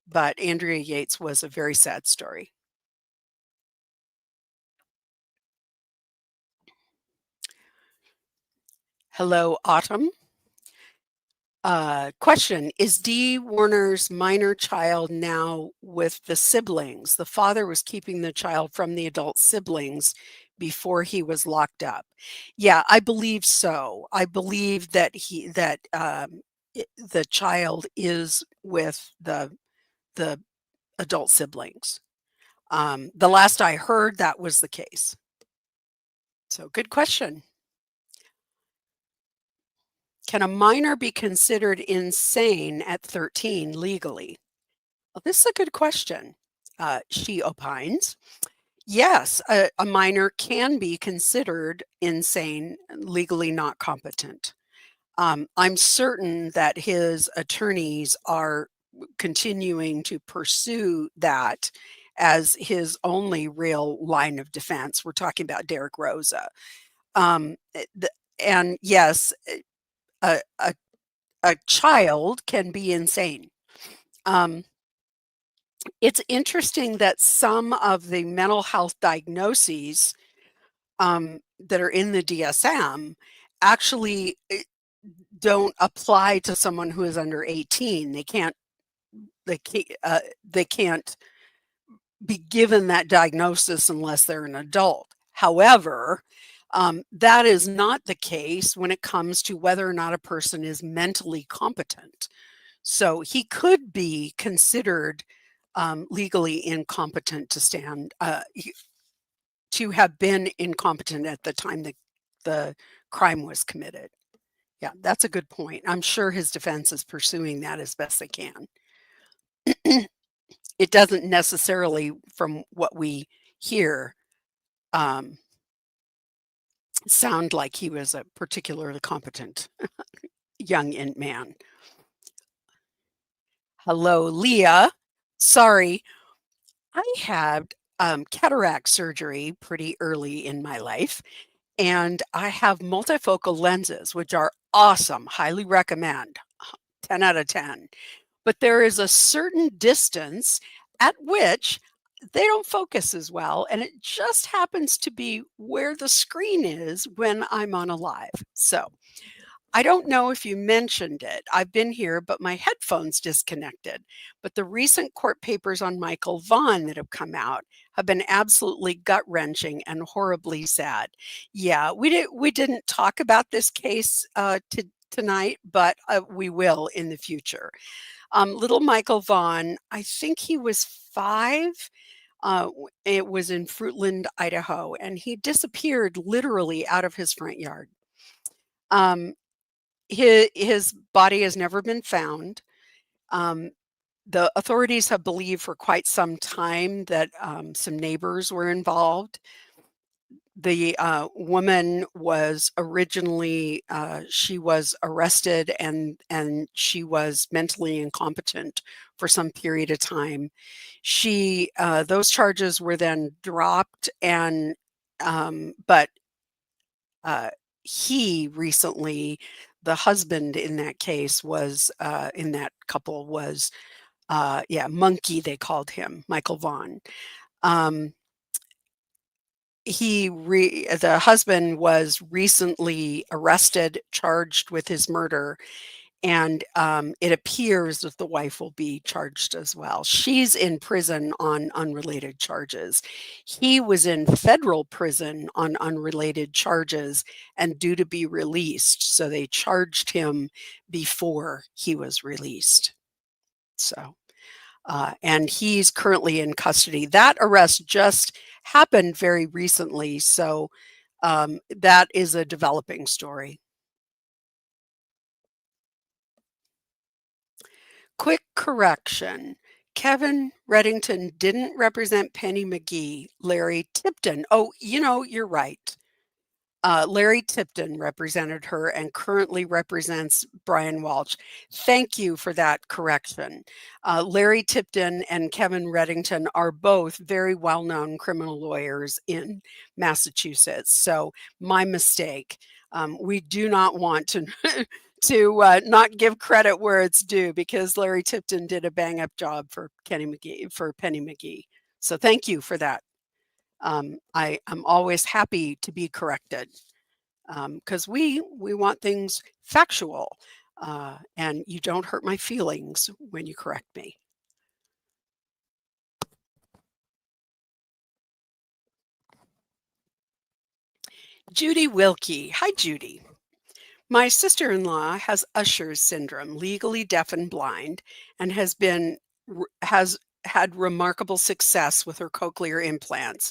But Andrea Yates was a very sad story. Hello, Autumn. Question, is Dee Warner's minor child now with the siblings? The father was keeping the child from the adult siblings before he was locked up. Yeah, I believe so. I believe that the child is with the adult siblings. The last I heard, that was the case. So good question. Can a minor be considered insane at 13 legally? Well, this is a good question. She opines. Yes, a minor can be considered insane, legally not competent. I'm certain that his attorneys are continuing to pursue that as his only real line of defense. We're talking about Derek Rosa. And yes, a, a, a child can be insane. It's interesting that some of the mental health diagnoses that are in the DSM actually don't apply to someone who is under 18. They can't be given that diagnosis unless they're an adult. However, that is not the case when it comes to whether or not a person is mentally competent. So he could be considered legally incompetent to stand, to have been incompetent at the time that the crime was committed. Yeah, that's a good point. I'm sure his defense is pursuing that as best they can. It doesn't necessarily, from what we hear, sound like he was a particularly competent young man. Hello, Leah. Sorry, I had cataract surgery pretty early in my life, and I have multifocal lenses, which are awesome. Highly recommend. 10 out of 10. But there is a certain distance at which they don't focus as well, and it just happens to be where the screen is when I'm on a live. So I don't know if you mentioned it. I've been here, but my headphones disconnected. But the recent court papers on Michael Vaughn that have come out have been absolutely gut-wrenching and horribly sad. Yeah, we didn't talk about this case tonight, but we will in the future. Little Michael Vaughn, I think he was 5. It was in Fruitland, Idaho, and he disappeared literally out of his front yard. His body has never been found. The authorities have believed for quite some time that some neighbors were involved. The woman was originally she was arrested and she was mentally incompetent for some period of time. She those charges were then dropped, and but he recently, the husband in that case was in that couple was Monkey, they called him, Michael Vaughn. The husband was recently arrested, charged with his murder, and it appears that the wife will be charged as well. She's in prison on unrelated charges. He was in federal prison on unrelated charges and due to be released. So they charged him before he was released. So, and he's currently in custody. That arrest just happened very recently. So that is a developing story. Quick correction. Kevin Reddington didn't represent Penny McGee, Larry Tipton. Oh, you're right. Larry Tipton represented her and currently represents Brian Walsh. Thank you for that correction. Larry Tipton and Kevin Reddington are both very well-known criminal lawyers in Massachusetts. So my mistake. We do not want to to not give credit where it's due because Larry Tipton did a bang-up job for Penny McGee. So thank you for that. I am always happy to be corrected because we want things factual, and you don't hurt my feelings when you correct me. Judy Wilkie. Hi, Judy. My sister-in-law has Usher's syndrome, legally deaf and blind, and has had remarkable success with her cochlear implants.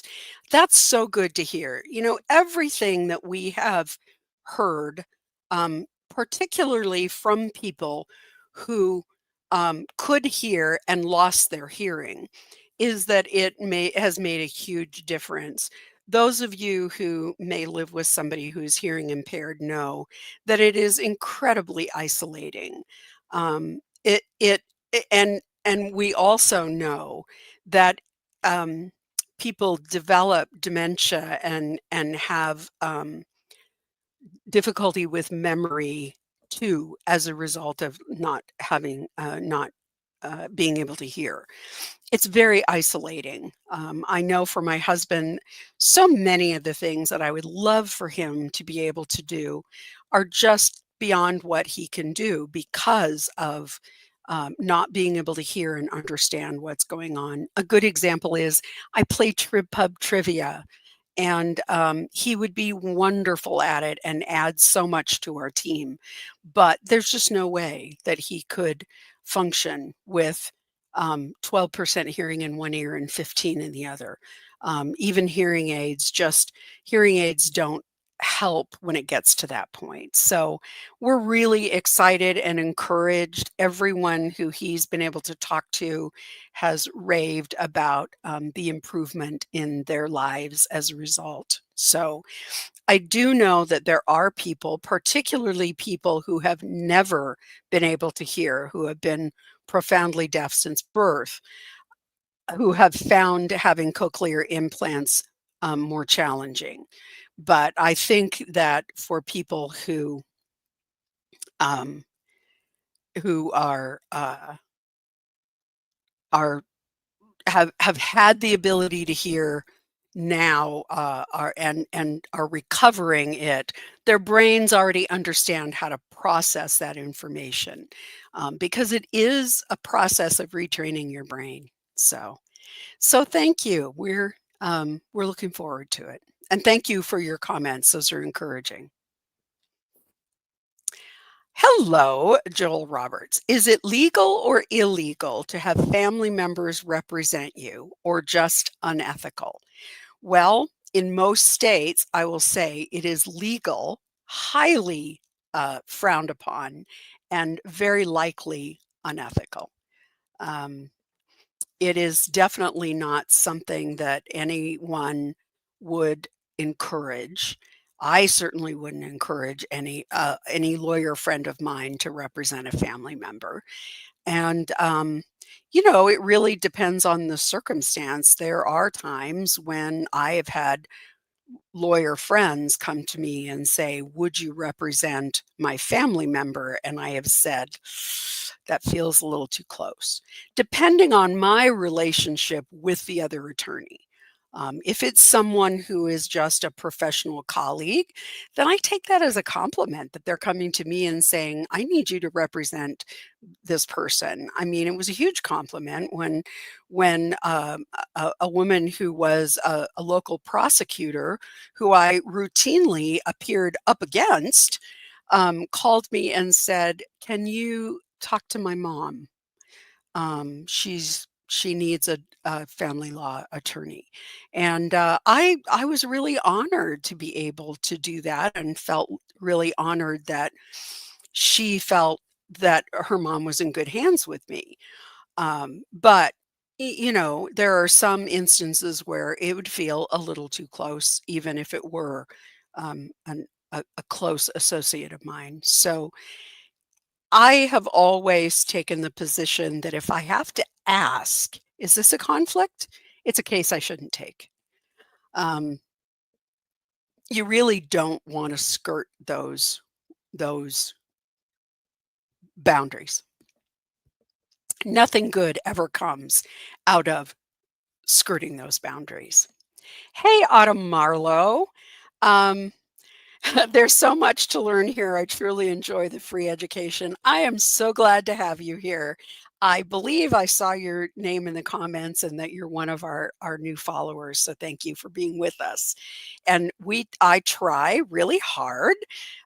That's so good to hear. Everything that we have heard, particularly from people who could hear and lost their hearing, is that has made a huge difference. Those of you who may live with somebody who's hearing impaired know that it is incredibly isolating. It it and we also know that people develop dementia and have difficulty with memory too as a result of not being able to hear. It's very isolating. I know for my husband, so many of the things that I would love for him to be able to do are just beyond what he can do because of not being able to hear and understand what's going on. A good example is I play pub trivia, and he would be wonderful at it and add so much to our team. But there's just no way that he could function with 12% hearing in one ear and 15 in the other. Even hearing aids don't help when it gets to that point. So we're really excited and encouraged. Everyone who he's been able to talk to has raved about the improvement in their lives as a result. So I do know that there are people, particularly people who have never been able to hear, who have been profoundly deaf since birth, who have found having cochlear implants more challenging. But I think that for people um, who are have had the ability to hear now and are recovering it, their brains already understand how to process that information because it is a process of retraining your brain. So thank you. We're looking forward to it. And thank you for your comments. Those are encouraging. Hello, Joel Roberts. Is it legal or illegal to have family members represent you or just unethical? Well, in most states, I will say it is legal, highly frowned upon, and very likely unethical. Um, it is definitely not something that anyone would encourage. I certainly wouldn't encourage any lawyer friend of mine to represent a family member. And it really depends on the circumstance. There are times when I have had lawyer friends come to me and say, "Would you represent my family member?" And I have said, that feels a little too close, depending on my relationship with the other attorney. If it's someone who is just a professional colleague, then I take that as a compliment that they're coming to me and saying, "I need you to represent this person." I mean, it was a huge compliment when a woman who was a local prosecutor who I routinely appeared up against called me and said, "Can you talk to my mom? She needs a family law attorney." And I was really honored to be able to do that and felt really honored that she felt that her mom was in good hands with me. But there are some instances where it would feel a little too close, even if it were a close associate of mine. So I have always taken the position that if I have to ask, is this a conflict? It's a case I shouldn't take. Um, you really don't want to skirt those boundaries. Nothing good ever comes out of skirting those boundaries. Hey, Autumn Marlowe. Um, there's so much to learn here. I truly enjoy the free education. I am so glad to have you here. I believe I saw your name in the comments and that you're one of our new followers. So thank you for being with us. And I try really hard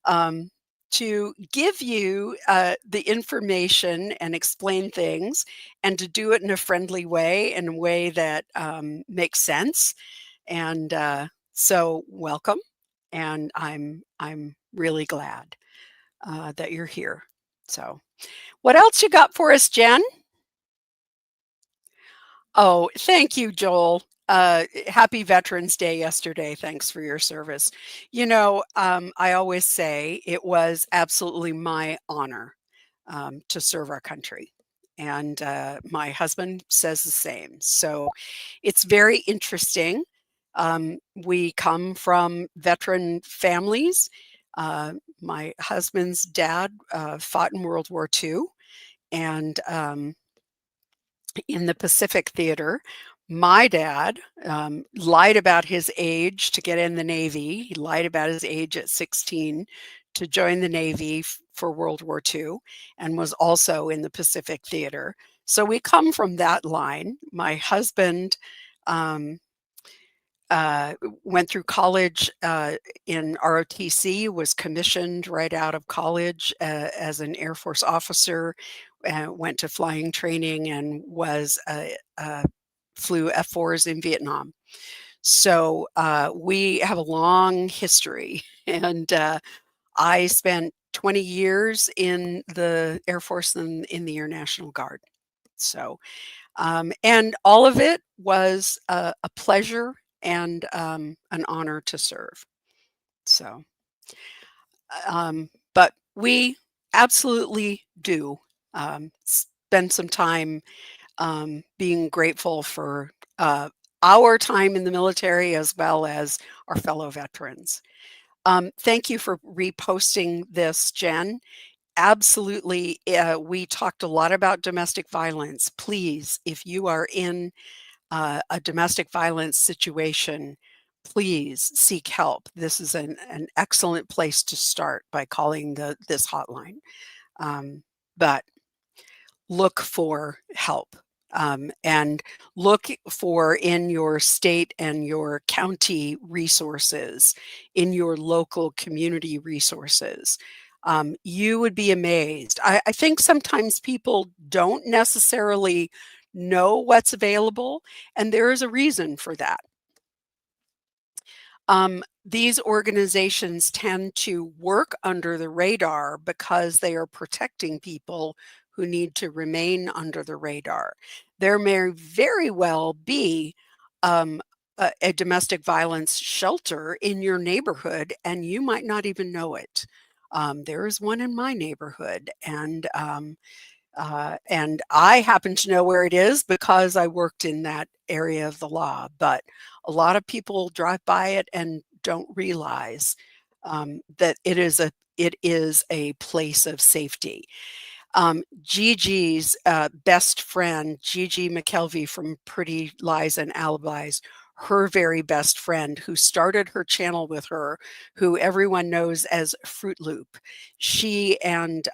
um, to give you the information and explain things, and to do it in a friendly way, in a way that makes sense. And so welcome. And I'm really glad that you're here. So what else you got for us, Jen? Oh, thank you, Joel. Happy Veterans Day yesterday. Thanks for your service. I always say it was absolutely my honor to serve our country. And my husband says the same. So it's very interesting. We come from veteran families. My husband's dad fought in World War II, and in the Pacific Theater. My dad lied about his age to get in the Navy. He lied about his age at 16 to join the Navy for World War II, and was also in the Pacific Theater. So we come from that line. My husband um, uh, went through college in ROTC, was commissioned right out of college as an Air Force officer, went to flying training, and flew F-4s in Vietnam. So we have a long history, and I spent 20 years in the Air Force and in the Air National Guard. So and all of it was a pleasure and an honor to serve. So, but we absolutely do spend some time being grateful for our time in the military, as well as our fellow veterans. Thank you for reposting this, Jen. Absolutely. We talked a lot about domestic violence. Please, if you are in a domestic violence situation, please seek help. This is an excellent place to start, by calling this hotline. But look for help, and look for, in your state and your county resources, in your local community resources. You would be amazed. I think sometimes people don't necessarily know what's available, and there is a reason for that. These organizations tend to work under the radar because they are protecting people who need to remain under the radar. There may very well be a domestic violence shelter in your neighborhood, and you might not even know it. There is one in my neighborhood, and I happen to know where it is because I worked in that area of the law. But a lot of people drive by it and don't realize that it is a place of safety. Gigi's best friend, Gigi McKelvey from Pretty Lies and Alibis, her very best friend, who started her channel with her, who everyone knows as Fruit Loop. She and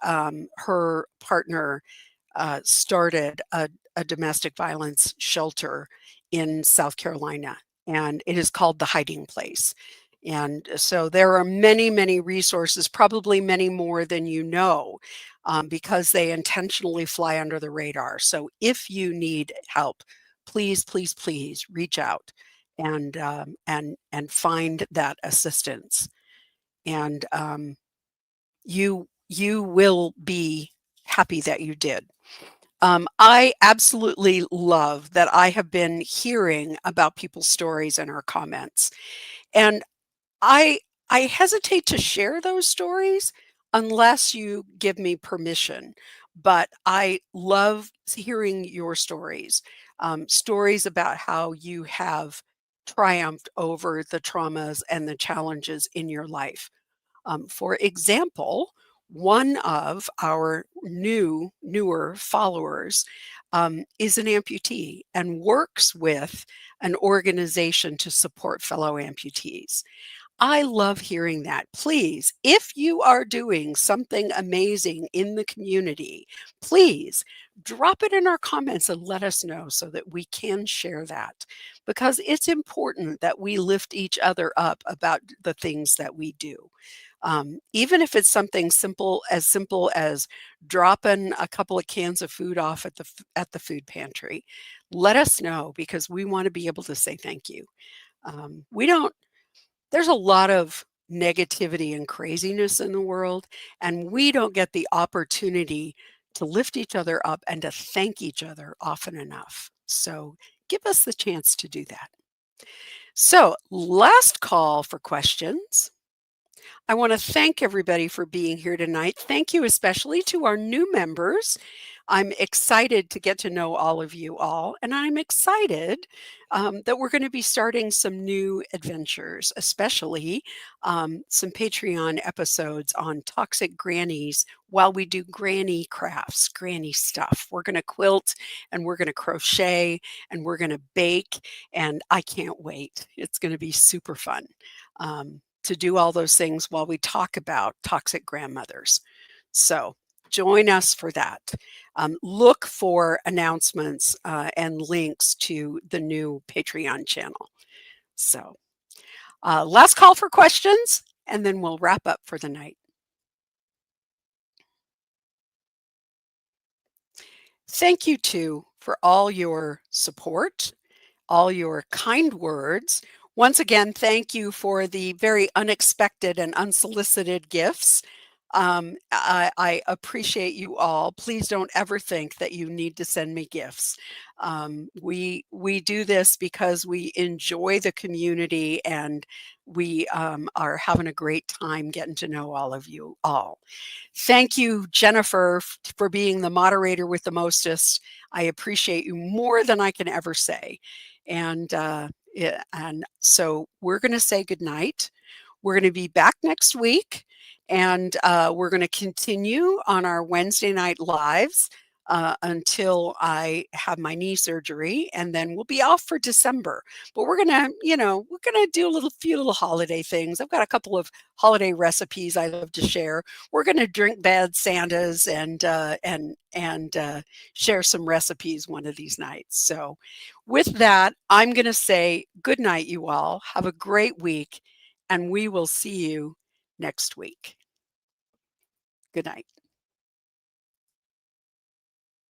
her partner started a domestic violence shelter in South Carolina, and it is called The Hiding Place. And so there are many, many resources, probably many more than you know, because they intentionally fly under the radar. So if you need help, please, please, please reach out and find that assistance. And you will be happy that you did. I absolutely love that I have been hearing about people's stories in our comments. And I I hesitate to share those stories unless you give me permission, but I love hearing your stories, stories about how you have triumphed over the traumas and the challenges in your life. For example, one of our newer followers is an amputee and works with an organization to support fellow amputees. I love hearing that. Please, if you are doing something amazing in the community, please drop it in our comments and let us know so that we can share that, because it's important that we lift each other up about the things that we do. Even if it's something simple as dropping a couple of cans of food off at the food pantry, let us know because we want to be able to say thank you. We don't There's a lot of negativity and craziness in the world, and we don't get the opportunity to lift each other up and to thank each other often enough. So give us the chance to do that. So, last call for questions. I want to thank everybody for being here tonight. Thank you especially to our new members. I'm excited to get to know all of you all, and I'm excited that we're going to be starting some new adventures, especially some Patreon episodes on toxic grannies while we do granny crafts, granny stuff. We're going to quilt and we're going to crochet and we're going to bake, and I can't wait. It's going to be super fun. To do all those things while we talk about toxic grandmothers. So join us for that. Look for announcements and links to the new Patreon channel. So last call for questions, and then we'll wrap up for the night. Thank you, too, for all your support, all your kind words. Once again, thank you for the very unexpected and unsolicited gifts. I appreciate you all. Please don't ever think that you need to send me gifts. We do this because we enjoy the community and we are having a great time getting to know all of you all. Thank you, Jennifer, for being the moderator with the mostest. I appreciate you more than I can ever say. And so we're going to say goodnight. We're going to be back next week, and we're going to continue on our Wednesday night lives until I have my knee surgery, and then we'll be off for December. But we're gonna, we're gonna do a few little holiday things. I've got a couple of holiday recipes I love to share. We're gonna drink bad Santas and share some recipes one of these nights. So, with that, I'm gonna say good night, you all. Have a great week, and we will see you next week. Good night.